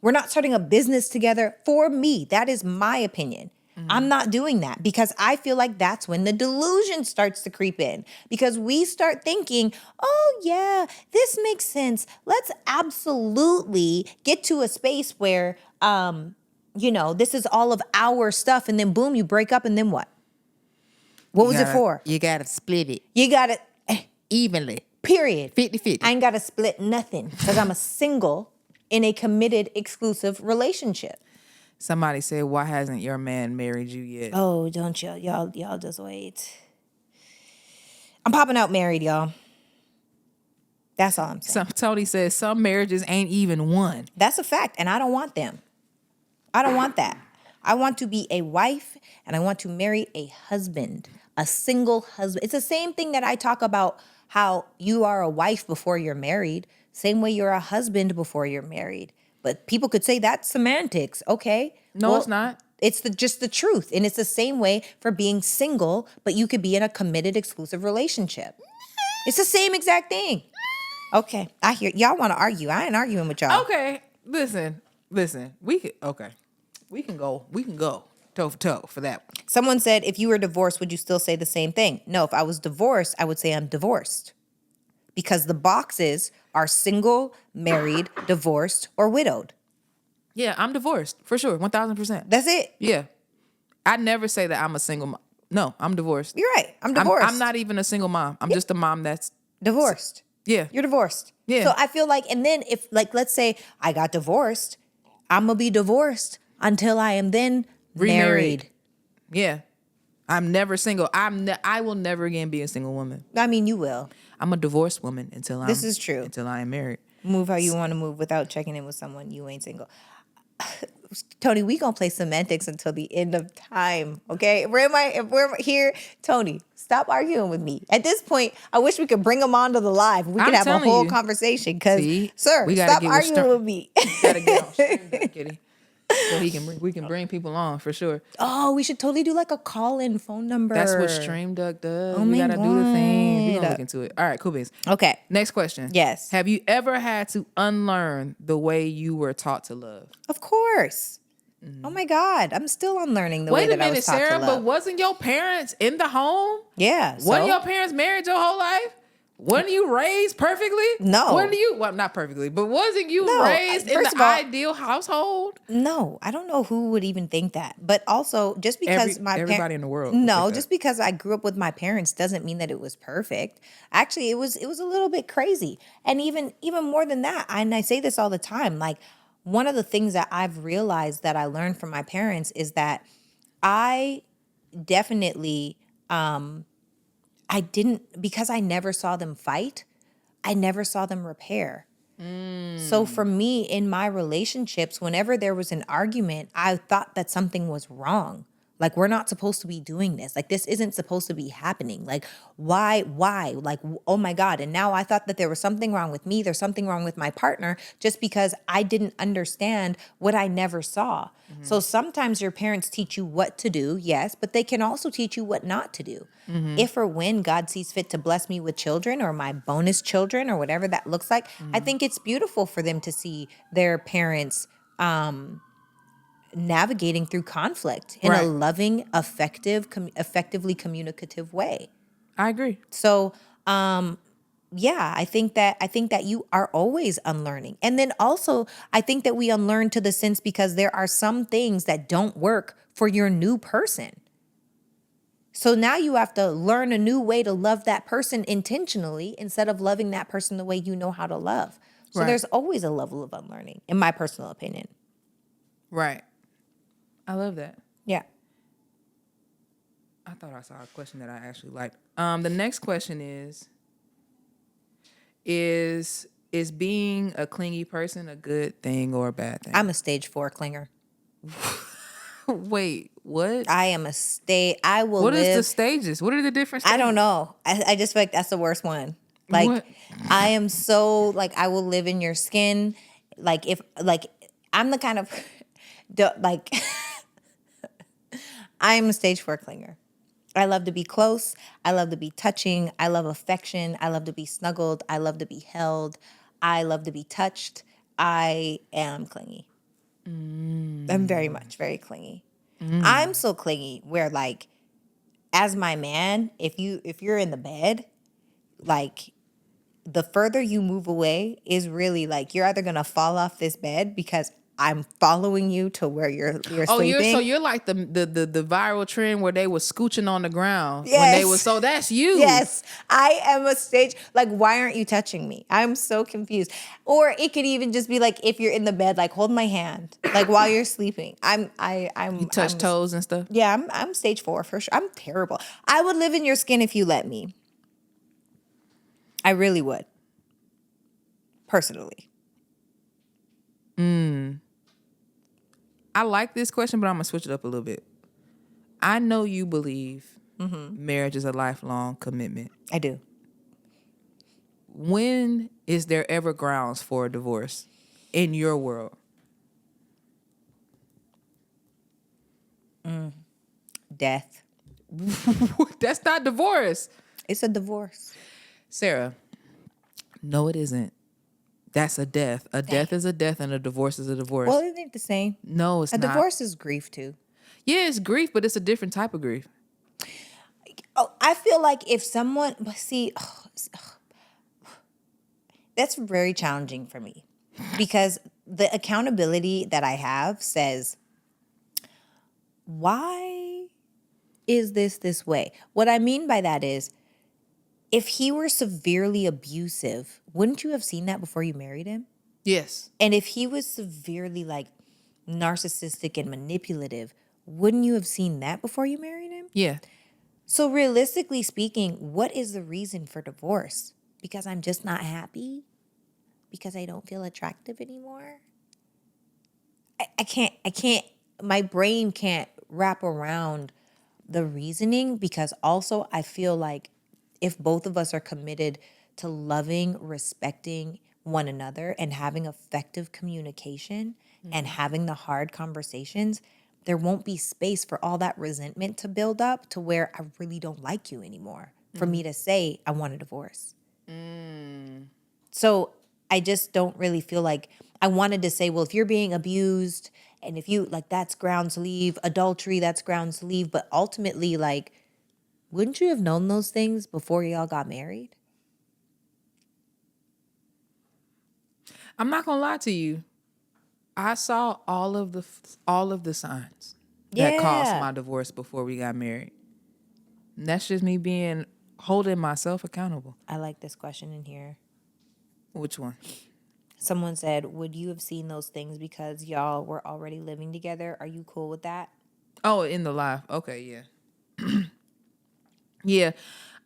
We're not starting a business together. For me, that is my opinion. I'm not doing that because I feel like that's when the delusion starts to creep in because we start thinking, oh yeah, this makes sense. Let's absolutely get to a space where, this is all of our stuff. And then boom, you break up and then what? What was it for?
You got to split it.
You got to
evenly.
Period.
50-50.
I ain't got to split nothing because I'm a single in a committed exclusive relationship.
Somebody said, "Why hasn't your man married you yet?"
Oh, don't y'all just wait. I'm popping out married, y'all. That's all I'm saying.
Tony says some marriages ain't even one.
That's a fact, and I don't want them. I don't want that. I want to be a wife, and I want to marry a husband, a single husband. It's the same thing that I talk about how you are a wife before you're married, same way you're a husband before you're married. But people could say that's semantics. Okay.
No, it's not.
It's just the truth. And it's the same way for being single, but you could be in a committed exclusive relationship. It's the same exact thing. Okay. I hear y'all want to argue. I ain't arguing with y'all.
Okay. Listen. We can go toe for toe for that one.
Someone said, if you were divorced, would you still say the same thing? No, if I was divorced, I would say I'm divorced. Because the boxes are single, married, divorced, or widowed.
Yeah, I'm divorced for sure, 1,000%.
That's it.
Yeah, I never say that I'm a single mom. No, I'm divorced.
You're right. I'm divorced.
I'm not even a single mom. I'm just a mom that's
divorced.
Yeah,
you're divorced.
Yeah.
So I feel like, and then if let's say I got divorced, I'm gonna be divorced until I am then married.
Yeah, I'm never single. I will never again be a single woman.
I mean, you will.
I'm a divorced woman until
this is true.
Until I am married.
Move how you want to move without checking in with someone. You ain't single. Tony, we gonna play semantics until the end of time. Okay, if we're here, Tony, stop arguing with me. At this point, I wish we could bring him onto the live. We could
I'm
have a
telling
whole
you.
conversation. Because,
See,
sir,
we gotta
stop
get with
arguing with me.
Gotta get on stream, Kitty. So we can bring people on for sure.
Oh, we should totally do like a call-in phone number.
That's what Stream Duck does.
Oh
We
my
gotta do the things. We gonna
God.
look into it. All right, cool beans.
Okay.
Next question.
Yes.
Have you ever had to unlearn the way you were taught to love?
Of course. Oh my God, I'm still unlearning the way
Wait a
that I
minute,
was taught
Sarah,
to love.
but wasn't your parents in the home?
Yeah.
Wasn't
so?
your parents married your whole life? Wasn't you raised perfectly?
No.
Well, not perfectly, but wasn't you
No,
raised in
first
the
of all-
ideal household?
No, I don't know who would even think that. But also, just because
Everybody in the world would
no,
think
just
that.
because I grew up with my parents doesn't mean that it was perfect. Actually, it was a little bit crazy, and even more than that. And I say this all the time. Like, one of the things that I've realized that I learned from my parents is that I definitely I didn't, because I never saw them fight. I never saw them repair. So for me, in my relationships, whenever there was an argument, I thought that something was wrong. Like, we're not supposed to be doing this. Like, this isn't supposed to be happening. Like, why? Like, oh my God. And now I thought that there was something wrong with me. There's something wrong with my partner just because I didn't understand what I never saw. So sometimes your parents teach you what to do, yes, but they can also teach you what not to do. If or when God sees fit to bless me with children or my bonus children or whatever that looks like, I think it's beautiful for them to see their parents navigating through conflict in a
Right.
loving, effectively communicative way.
I agree.
So, yeah, I think that you are always unlearning. And then also, I think that we unlearn to the sense because there are some things that don't work for your new person. So now you have to learn a new way to love that person intentionally instead of loving that person the way you know how to love. So
Right.
there's always a level of unlearning, in my personal opinion.
Right. I love that.
Yeah.
I thought I saw a question that I actually liked. The next question is being a clingy person a good thing or a bad thing?
I'm a stage 4 clinger.
Wait, what?
I am I will
What
live.
is the stages? What are the different stages?
I don't know. I just feel like that's the worst one. Like,
What?
I am so, like, I will live in your skin. Like, I'm the kind of, like, I am a stage 4 clinger. I love to be close. I love to be touching. I love affection. I love to be snuggled. I love to be held. I love to be touched. I am clingy. I'm very clingy. I'm so clingy where, like, as my man, if you're in the bed, like, the further you move away is really like you're either gonna fall off this bed because I'm following you to where you're
Oh,
sleeping.
you're like the viral trend where they were scooching on the ground when
Yes.
they was, so that's you.
Yes, I am a stage. Like, why aren't you touching me? I'm so confused. Or it could even just be like, if you're in the bed, like, hold my hand, like, while you're sleeping.
You touch toes and stuff.
Yeah, I'm stage 4 for sure. I'm terrible. I would live in your skin if you let me. I really would. Personally.
I like this question, but I'm gonna switch it up a little bit. I know you believe marriage is a lifelong commitment.
I do.
When is there ever grounds for a divorce in your world?
Death.
That's not divorce.
It's a divorce.
Sarah, no, it isn't. That's a death. A death is a death and a divorce is a divorce.
Well, isn't it the same?
No, it's
A
not.
divorce is grief too.
Yeah, it's grief, but it's a different type of grief.
Oh, I feel like if someone, but see, that's very challenging for me because the accountability that I have says, why is this way? What I mean by that is, if he were severely abusive, wouldn't you have seen that before you married him?
Yes.
And if he was severely, like, narcissistic and manipulative, wouldn't you have seen that before you married him?
Yeah.
So realistically speaking, what is the reason for divorce? Because I'm just not happy? Because I don't feel attractive anymore? I can't, my brain can't wrap around the reasoning, because also I feel like if both of us are committed to loving, respecting one another and having effective communication and having the hard conversations, there won't be space for all that resentment to build up to where I really don't like you anymore for me to say I want a divorce. So I just don't really feel like I wanted to say, well, if you're being abused and if you like, that's grounds to leave, adultery, that's grounds to leave. But ultimately, like, wouldn't you have known those things before y'all got married?
I'm not gonna lie to you. I saw all of the signs that caused
Yeah.
my divorce before we got married. And that's just me being holding myself accountable.
I like this question in here.
Which one?
Someone said, would you have seen those things because y'all were already living together? Are you cool with that?
Oh, in the live. Okay, yeah. Yeah.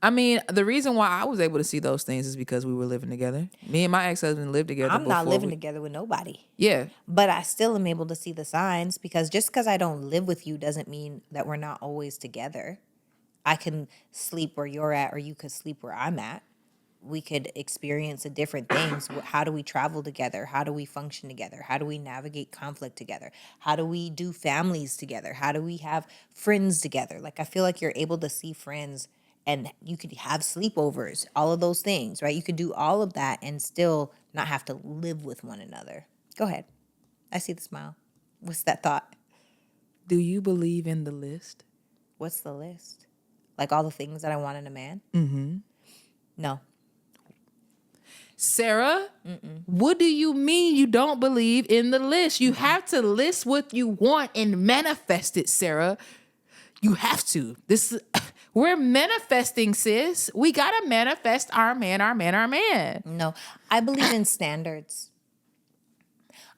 I mean, the reason why I was able to see those things is because we were living together. Me and my ex-husband lived together
I'm
before
not living together with nobody.
Yeah.
But I still am able to see the signs, because just because I don't live with you doesn't mean that we're not always together. I can sleep where you're at, or you could sleep where I'm at. We could experience the different things. How do we travel together? How do we function together? How do we navigate conflict together? How do we do families together? How do we have friends together? Like, I feel like you're able to see friends and you could have sleepovers, all of those things, right? You could do all of that and still not have to live with one another. Go ahead. I see the smile. What's that thought?
Do you believe in the list?
What's the list? Like all the things that I want in a man? Mm-hmm. No.
Sarah, what do you mean you don't believe in the list? You have to list what you want and manifest it, Sarah. You have to. We're manifesting, sis. We gotta manifest our man, our man, our man.
No. I believe in standards.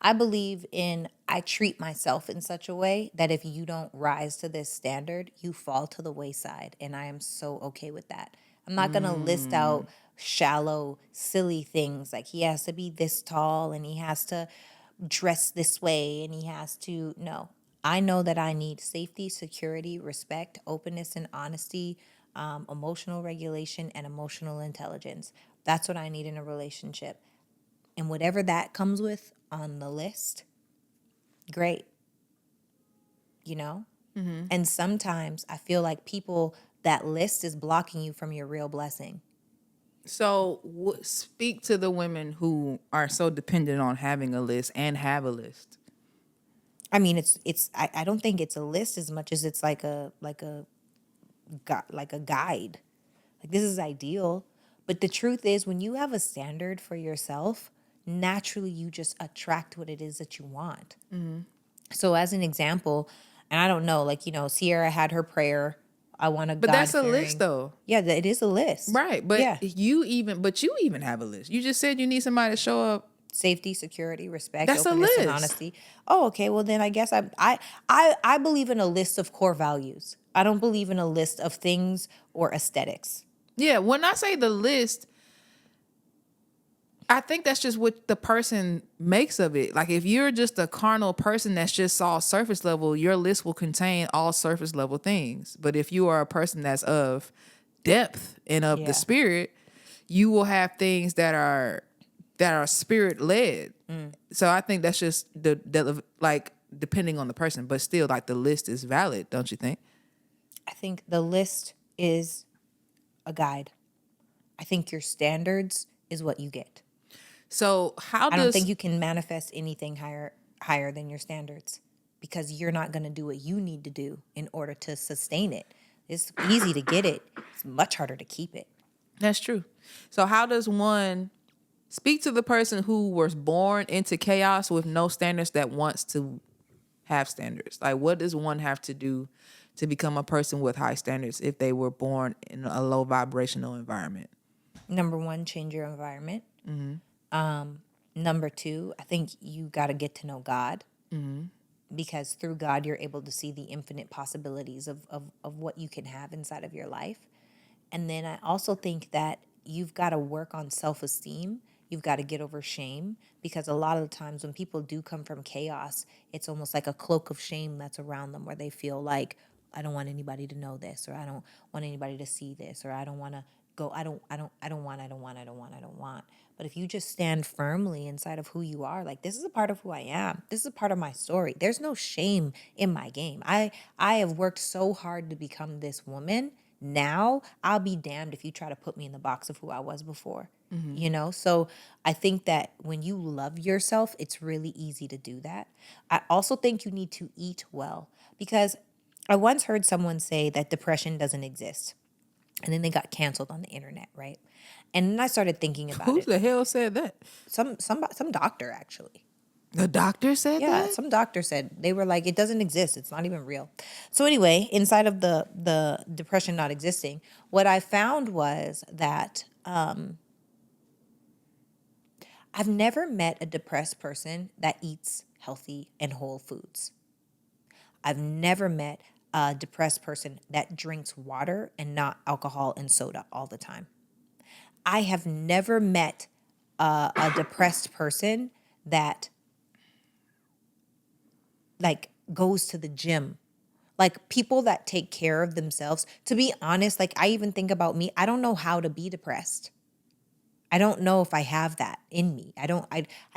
I believe in, I treat myself in such a way that if you don't rise to this standard, you fall to the wayside. And I am so okay with that. I'm not going to list out shallow, silly things like he has to be this tall and he has to dress this way and he has to, no. I know that I need safety, security, respect, openness and honesty, emotional regulation, and emotional intelligence. That's what I need in a relationship. And whatever that comes with on the list, great. You know? Mm-hmm. And sometimes I feel like that list is blocking you from your real blessing.
So speak to the women who are so dependent on having a list and have a list.
I mean, I don't think it's a list as much as it's like a guide. Like, this is ideal. But the truth is, when you have a standard for yourself, naturally you just attract what it is that you want. Mm-hmm. So as an example, and I don't know, like, Sierra had her prayer. I want a
But that's a list though.
Yeah, it is a list.
Right. But
yeah.
you even have a list. You just said you need somebody to show up.
Safety, security, respect,
That's
openness,
a list.
and honesty. Oh, okay. Well, then I guess I believe in a list of core values. I don't believe in a list of things or aesthetics.
Yeah, when I say the list, I think that's just what the person makes of it. Like, if you're just a carnal person that's just all surface level, your list will contain all surface level things. But if you are a person that's of depth and of the spirit, you will have things that are spirit led. So I think that's just the like, depending on the person, but still, like, the list is valid, don't you think?
I think the list is a guide. I think your standards is what you get.
So
I don't think you can manifest anything higher than your standards, because you're not going to do what you need to do in order to sustain it. It's easy to get it. It's much harder to keep it.
That's true. So how does one speak to the person who was born into chaos with no standards that wants to have standards? Like, what does one have to do to become a person with high standards if they were born in a low vibrational environment?
Number one, change your environment. Mm-hmm. Number two, I think you got to get to know God. Mm-hmm. Because through God, you're able to see the infinite possibilities of what you can have inside of your life. And then I also think that you've got to work on self-esteem You've got to get over shame, because a lot of the times when people do come from chaos, it's almost like a cloak of shame that's around them, where they feel like, I don't want anybody to know this, or I don't want anybody to see this, or I don't want to go, I don't want. But if you just stand firmly inside of who you are, like, this is a part of who I am. This is a part of my story. There's no shame in my game. I have worked so hard to become this woman. Now I'll be damned if you try to put me in the box of who I was before. You know, so I think that when you love yourself, it's really easy to do that. I also think you need to eat well, because I once heard someone say that depression doesn't exist, and then they got canceled on the internet, right? And then I started thinking about
Who
it.
the hell said that?
Some doctor, actually.
The doctor said
Yeah,
that?
some doctor said, they were like, it doesn't exist. It's not even real. So anyway, inside of the depression not existing, what I found was that I've never met a depressed person that eats healthy and whole foods. I've never met a depressed person that drinks water and not alcohol and soda all the time. I have never met a depressed person that like goes to the gym. Like, people that take care of themselves. To be honest, like, I even think about me. I don't know how to be depressed. I don't know if I have that in me. I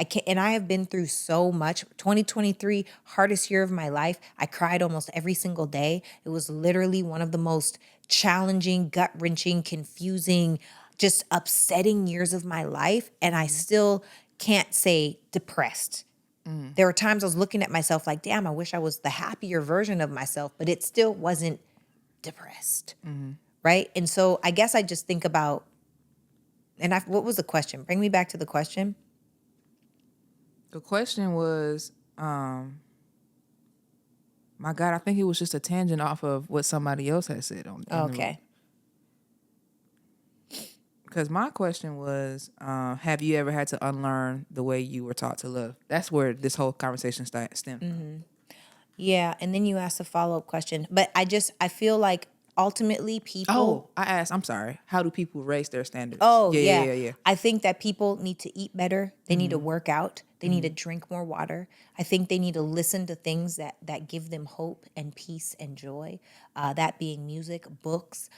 can't, and I have been through so much. 2023, hardest year of my life. I cried almost every single day. It was literally one of the most challenging, gut-wrenching, confusing, just upsetting years of my life. And I still can't say depressed. There were times I was looking at myself like, damn, I wish I was the happier version of myself, but it still wasn't depressed. Right? And so I guess I just think about, what was the question? Bring me back to the question.
The question was, my God, I think it was just a tangent off of what somebody else had said on.
Okay.
Because my question was, have you ever had to unlearn the way you were taught to love? That's where this whole conversation stemmed from.
Yeah, and then you asked a follow-up question. But I feel like ultimately people...
Oh, I asked, I'm sorry, how do people raise their standards?
Oh,
Yeah.
yeah. I think that people need to eat better. They need to work out. They need to drink more water. I think they need to listen to things that give them hope and peace and joy. That being music, books,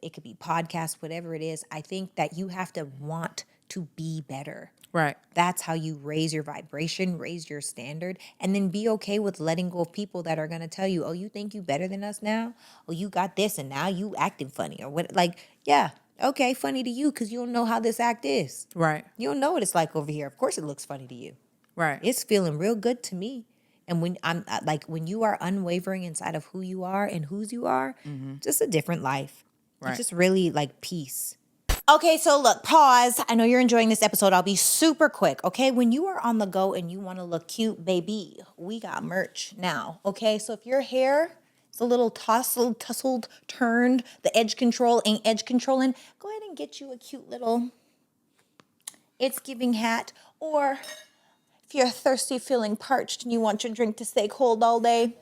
it could be podcasts, whatever it is. I think that you have to want to be better.
Right.
That's how you raise your vibration, raise your standard, and then be okay with letting go of people that are going to tell you, oh, you think you better than us now? Oh, you got this and now you acting funny or what? Like, yeah, okay, funny to you because you don't know how this act is.
Right.
You don't know what it's like over here. Of course it looks funny to you.
Right.
It's feeling real good to me. And when you are unwavering inside of who you are and whose you are, just a different life.
Right.
It's just really like peace. Okay, so look, pause. I know you're enjoying this episode. I'll be super quick, okay? When you are on the go and you want to look cute, baby, we got merch now, okay? So if your hair is a little tussled, turned, the edge control ain't edge controlling, go ahead and get you a cute little It's Giving hat. Or if you're thirsty, feeling parched, and you want your drink to stay cold all day,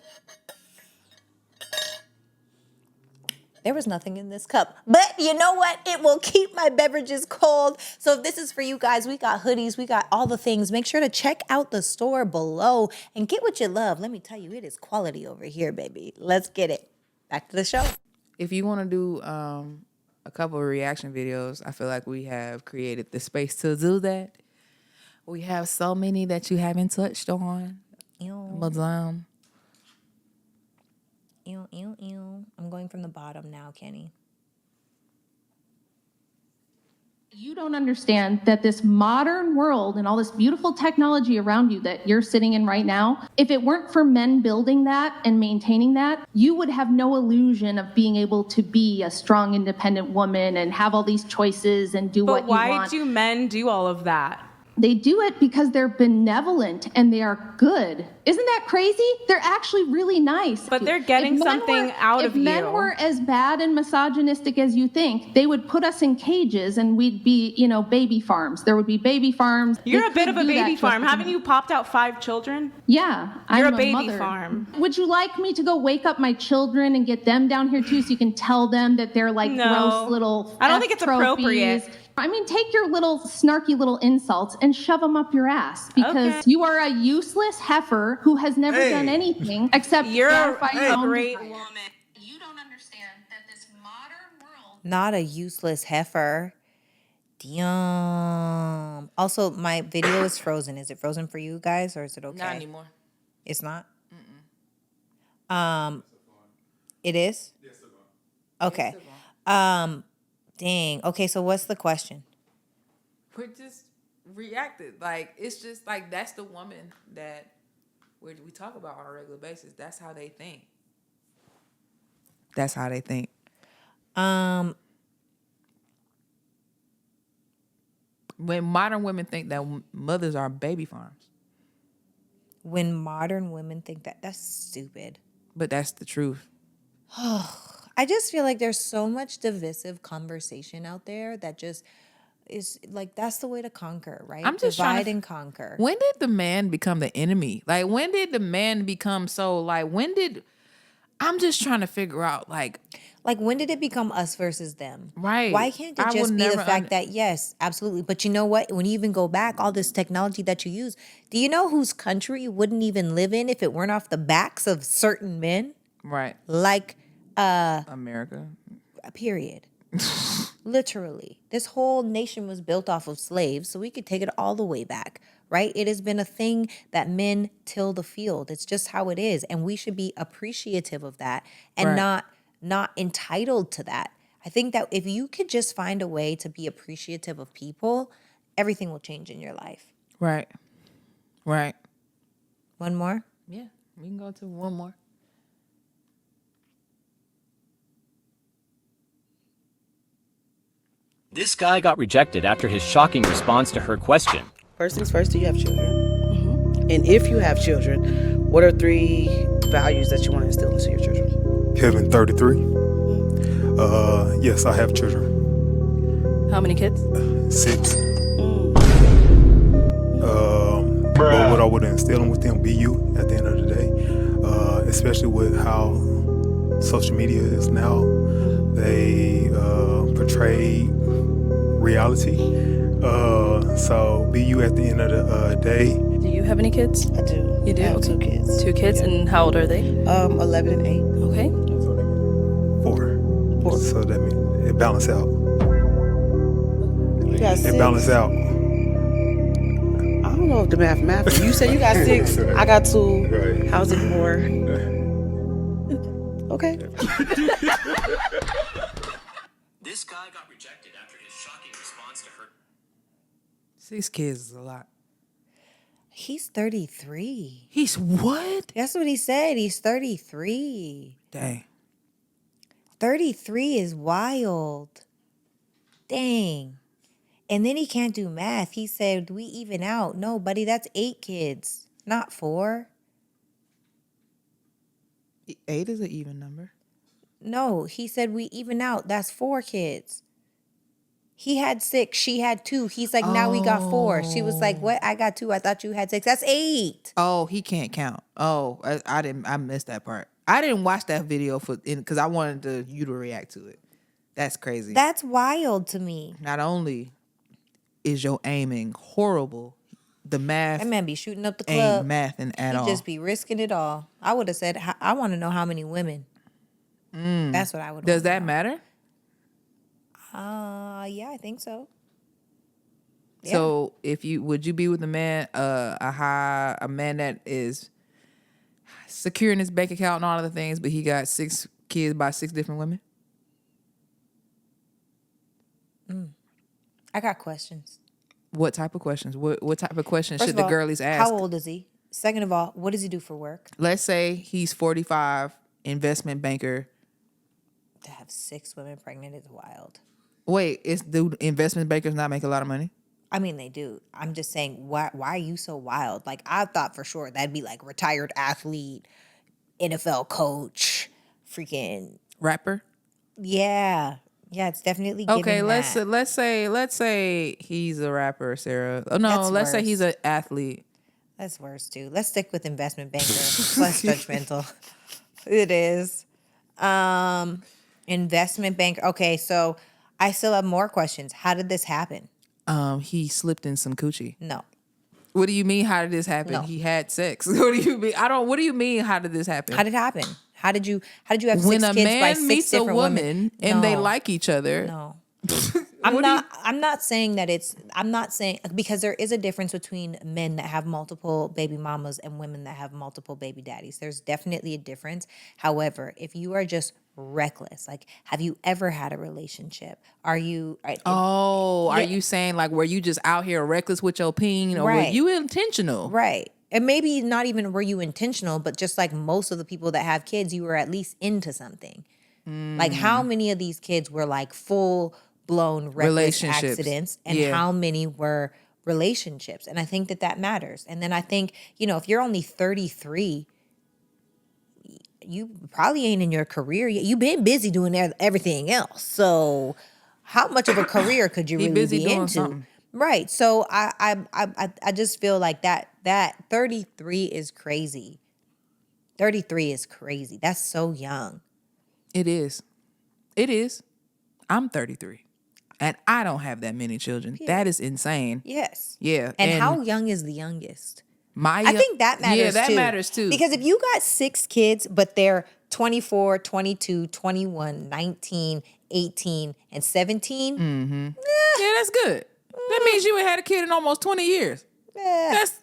there was nothing in this cup. But you know what? It will keep my beverages cold. So if this is for you guys, we got hoodies, we got all the things. Make sure to check out the store below and get what you love. Let me tell you, it is quality over here, baby. Let's get it. Back to the show.
If you want to do a couple of reaction videos, I feel like we have created the space to do that. We have so many that you haven't touched on. Madame.
I'm going from the bottom now, Kenny.
You don't understand that this modern world and all this beautiful technology around you that you're sitting in right now, if it weren't for men building that and maintaining that, you would have no illusion of being able to be a strong, independent woman and have all these choices and do what you want.
But why do men do all of that?
They do it because they're benevolent and they are good. Isn't that crazy? They're actually really nice.
But they're getting something out of you.
If men were as bad and misogynistic as you think, they would put us in cages and we'd be, baby farms. There would be baby farms.
You're a bit of a baby farm. Haven't you popped out 5 children?
Yeah,
You're
I'm
a baby
mother.
farm.
Would you like me to go wake up my children and get them down here too so you can tell them that they're like
No.
gross little
I don't think it's
trophies?
appropriate.
I mean, take your little snarky little insults and shove them up your ass because you are a useless heifer who has never done anything except
You're
gratify your
a
own
great
desires.
woman.
You don't understand that this modern world.
Not a useless heifer. Damn. Also, my video is frozen. Is it frozen for you guys, or is it okay?
Not anymore.
It's not. It is.
Yes, sir.
Okay. Dang. Okay. So what's the question?
We just reacted. Like, it's just like that's the woman that we talk about on a regular basis. That's how they think. That's how they think. When modern women think that mothers are baby farms.
When modern women think that, that's stupid.
But that's the truth.
I just feel like there's so much divisive conversation out there that just is like, that's the way to conquer, right?
I'm just trying
Divide
to
and conquer.
When did the man become the enemy? Like, when did the man become so, like, I'm just trying to figure out, like
when did it become us versus them?
Right.
Why can't it
I
just
will
be the
never
fact that, yes, absolutely. But you know what? When you even go back, all this technology that you use, do you know whose country you wouldn't even live in if it weren't off the backs of certain men?
right.
Like,
America.
period. Literally. This whole nation was built off of slaves, so we could take it all the way back, right? It has been a thing that men till the field. It's just how it is. And we should be appreciative of that and
Right.
not entitled to that. I think that if you could just find a way to be appreciative of people, everything will change in your life.
Right. Right.
One more?
Yeah. We can go to one more.
This guy got rejected after his shocking response to her question.
First things first, do you have children? Mm-hmm. And if you have children, what are 3 values that you want to instill into your children?
Kevin, 33. Yes, I have children.
How many kids?
6. But what I would instill with them, be you at the end of the day, especially with how social media is now. They portray reality. So be you at the end of the day.
Do you have any kids?
I do.
You do?
I have
Okay.
2 kids.
2 kids, and how old are they?
11 and 8.
Okay.
4. So that means it balance out.
You got 6.
It balance out.
I don't know if the math. You said you got 6. I got 2.
Right.
How's it 4? Okay.
This guy got rejected after his shocking response to her.
6 kids is a lot.
He's 33.
He's what?
That's what he said. He's 33.
Dang.
33 is wild. Dang. And then he can't do math. He said, we even out. No, buddy, that's 8 kids, not 4.
8 is an even number.
No, he said we even out. That's 4 kids. He had 6. She had 2. He's like, now we got 4. She was like, what? I got 2. I thought you had 6. That's 8.
Oh, he can't count. Oh, I missed that part. I didn't watch that video because I wanted you to react to it. That's crazy.
That's wild to me.
Not only is your aiming horrible, the math
That man be shooting up the club.
ain't mathing at
He
all.
just be risking it all. I would have said, I want to know how many women. That's what I would.
Does that matter?
Yeah, I think so. Yeah.
So would you be with a man, a man that is secure in his bank account and all other things, but he got 6 kids by 6 different women?
I got questions.
What type of questions? What type of questions
First
should
of
the
all,
girlies ask?
How old is he? Second of all, what does he do for work?
Let's say he's 45, investment banker.
To have 6 women pregnant is wild.
Wait, do investment bankers not make a lot of money?
I mean, they do. I'm just saying, why are you so wild? Like, I thought for sure that'd be like retired athlete, NFL coach, freaking
Rapper?
yeah. Yeah, it's definitely giving
Okay,
that.
let's say he's a rapper, Sarah. Oh no,
That's
let's say
worse.
he's an athlete.
That's worse too. Let's stick with investment banker. It's less judgmental. It is. Investment banker. Okay, so I still have more questions. How did this happen?
He slipped in some coochie.
No.
What do you mean? How did this happen?
No.
He had sex. What do you mean? What do you mean? How did this happen?
How did it happen? How did you have
When
6
a
kids by
man
6
meets a
different
woman and they
No.
like each other,
No. I'm not saying that I'm not saying, because there is a difference between men that have multiple baby mamas and women that have multiple baby daddies. There's definitely a difference. However, if you are just reckless, like, have you ever had a relationship? Are you
are you saying like, were you just out here reckless with your peen, or were
Right.
you intentional?
Right. And maybe not even were you intentional, but just like most of the people that have kids, you were at least into something. Like, how many of these kids were like full blown reckless
Relationships.
accidents, and
Yeah.
how many were relationships? And I think that matters. And then I think, if you're only 33, you probably ain't in your career yet. You've been busy doing everything else. So how much of a career could you
He
really
busy
be
doing
into?
something.
Right. So I just feel like that 33 is crazy. 33 is crazy. That's so young.
It is. It is. I'm 33, and I don't have that many children. That is insane.
Yes.
Yeah.
And how young is the youngest?
I
think that matters too.
Yeah, that matters too.
Because if you got 6 kids, but they're 24, 22, 21, 19, 18, and 17,
yeah, that's good. That means you ain't had a kid in almost 20 years. That's,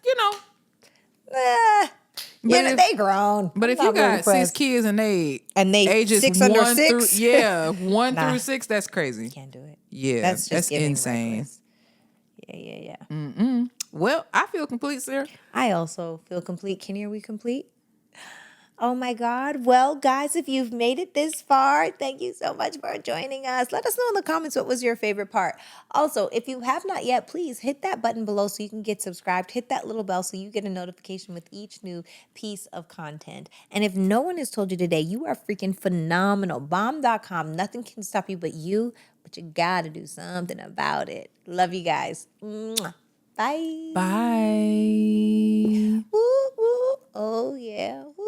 they grown.
But
I'm
if you
not really
got 6
impressed.
kids and they
ages
6
under
1
6?
through 1
Nah.
through 6, that's crazy.
Can't do it.
Yeah,
That's just giving
insane.
reckless. Yeah.
Well, I feel complete, sir.
I also feel complete. Kenny, are we complete? Oh my God. Well, guys, if you've made it this far, thank you so much for joining us. Let us know in the comments what was your favorite part. Also, if you have not yet, please hit that button below so you can get subscribed. Hit that little bell so you get a notification with each new piece of content. And if no one has told you today, you are freaking phenomenal. Bomb.com. Nothing can stop you but you, but you got to do something about it. Love you guys. Mwah. Bye.
Bye.
Woo, woo. Oh, yeah. Woo.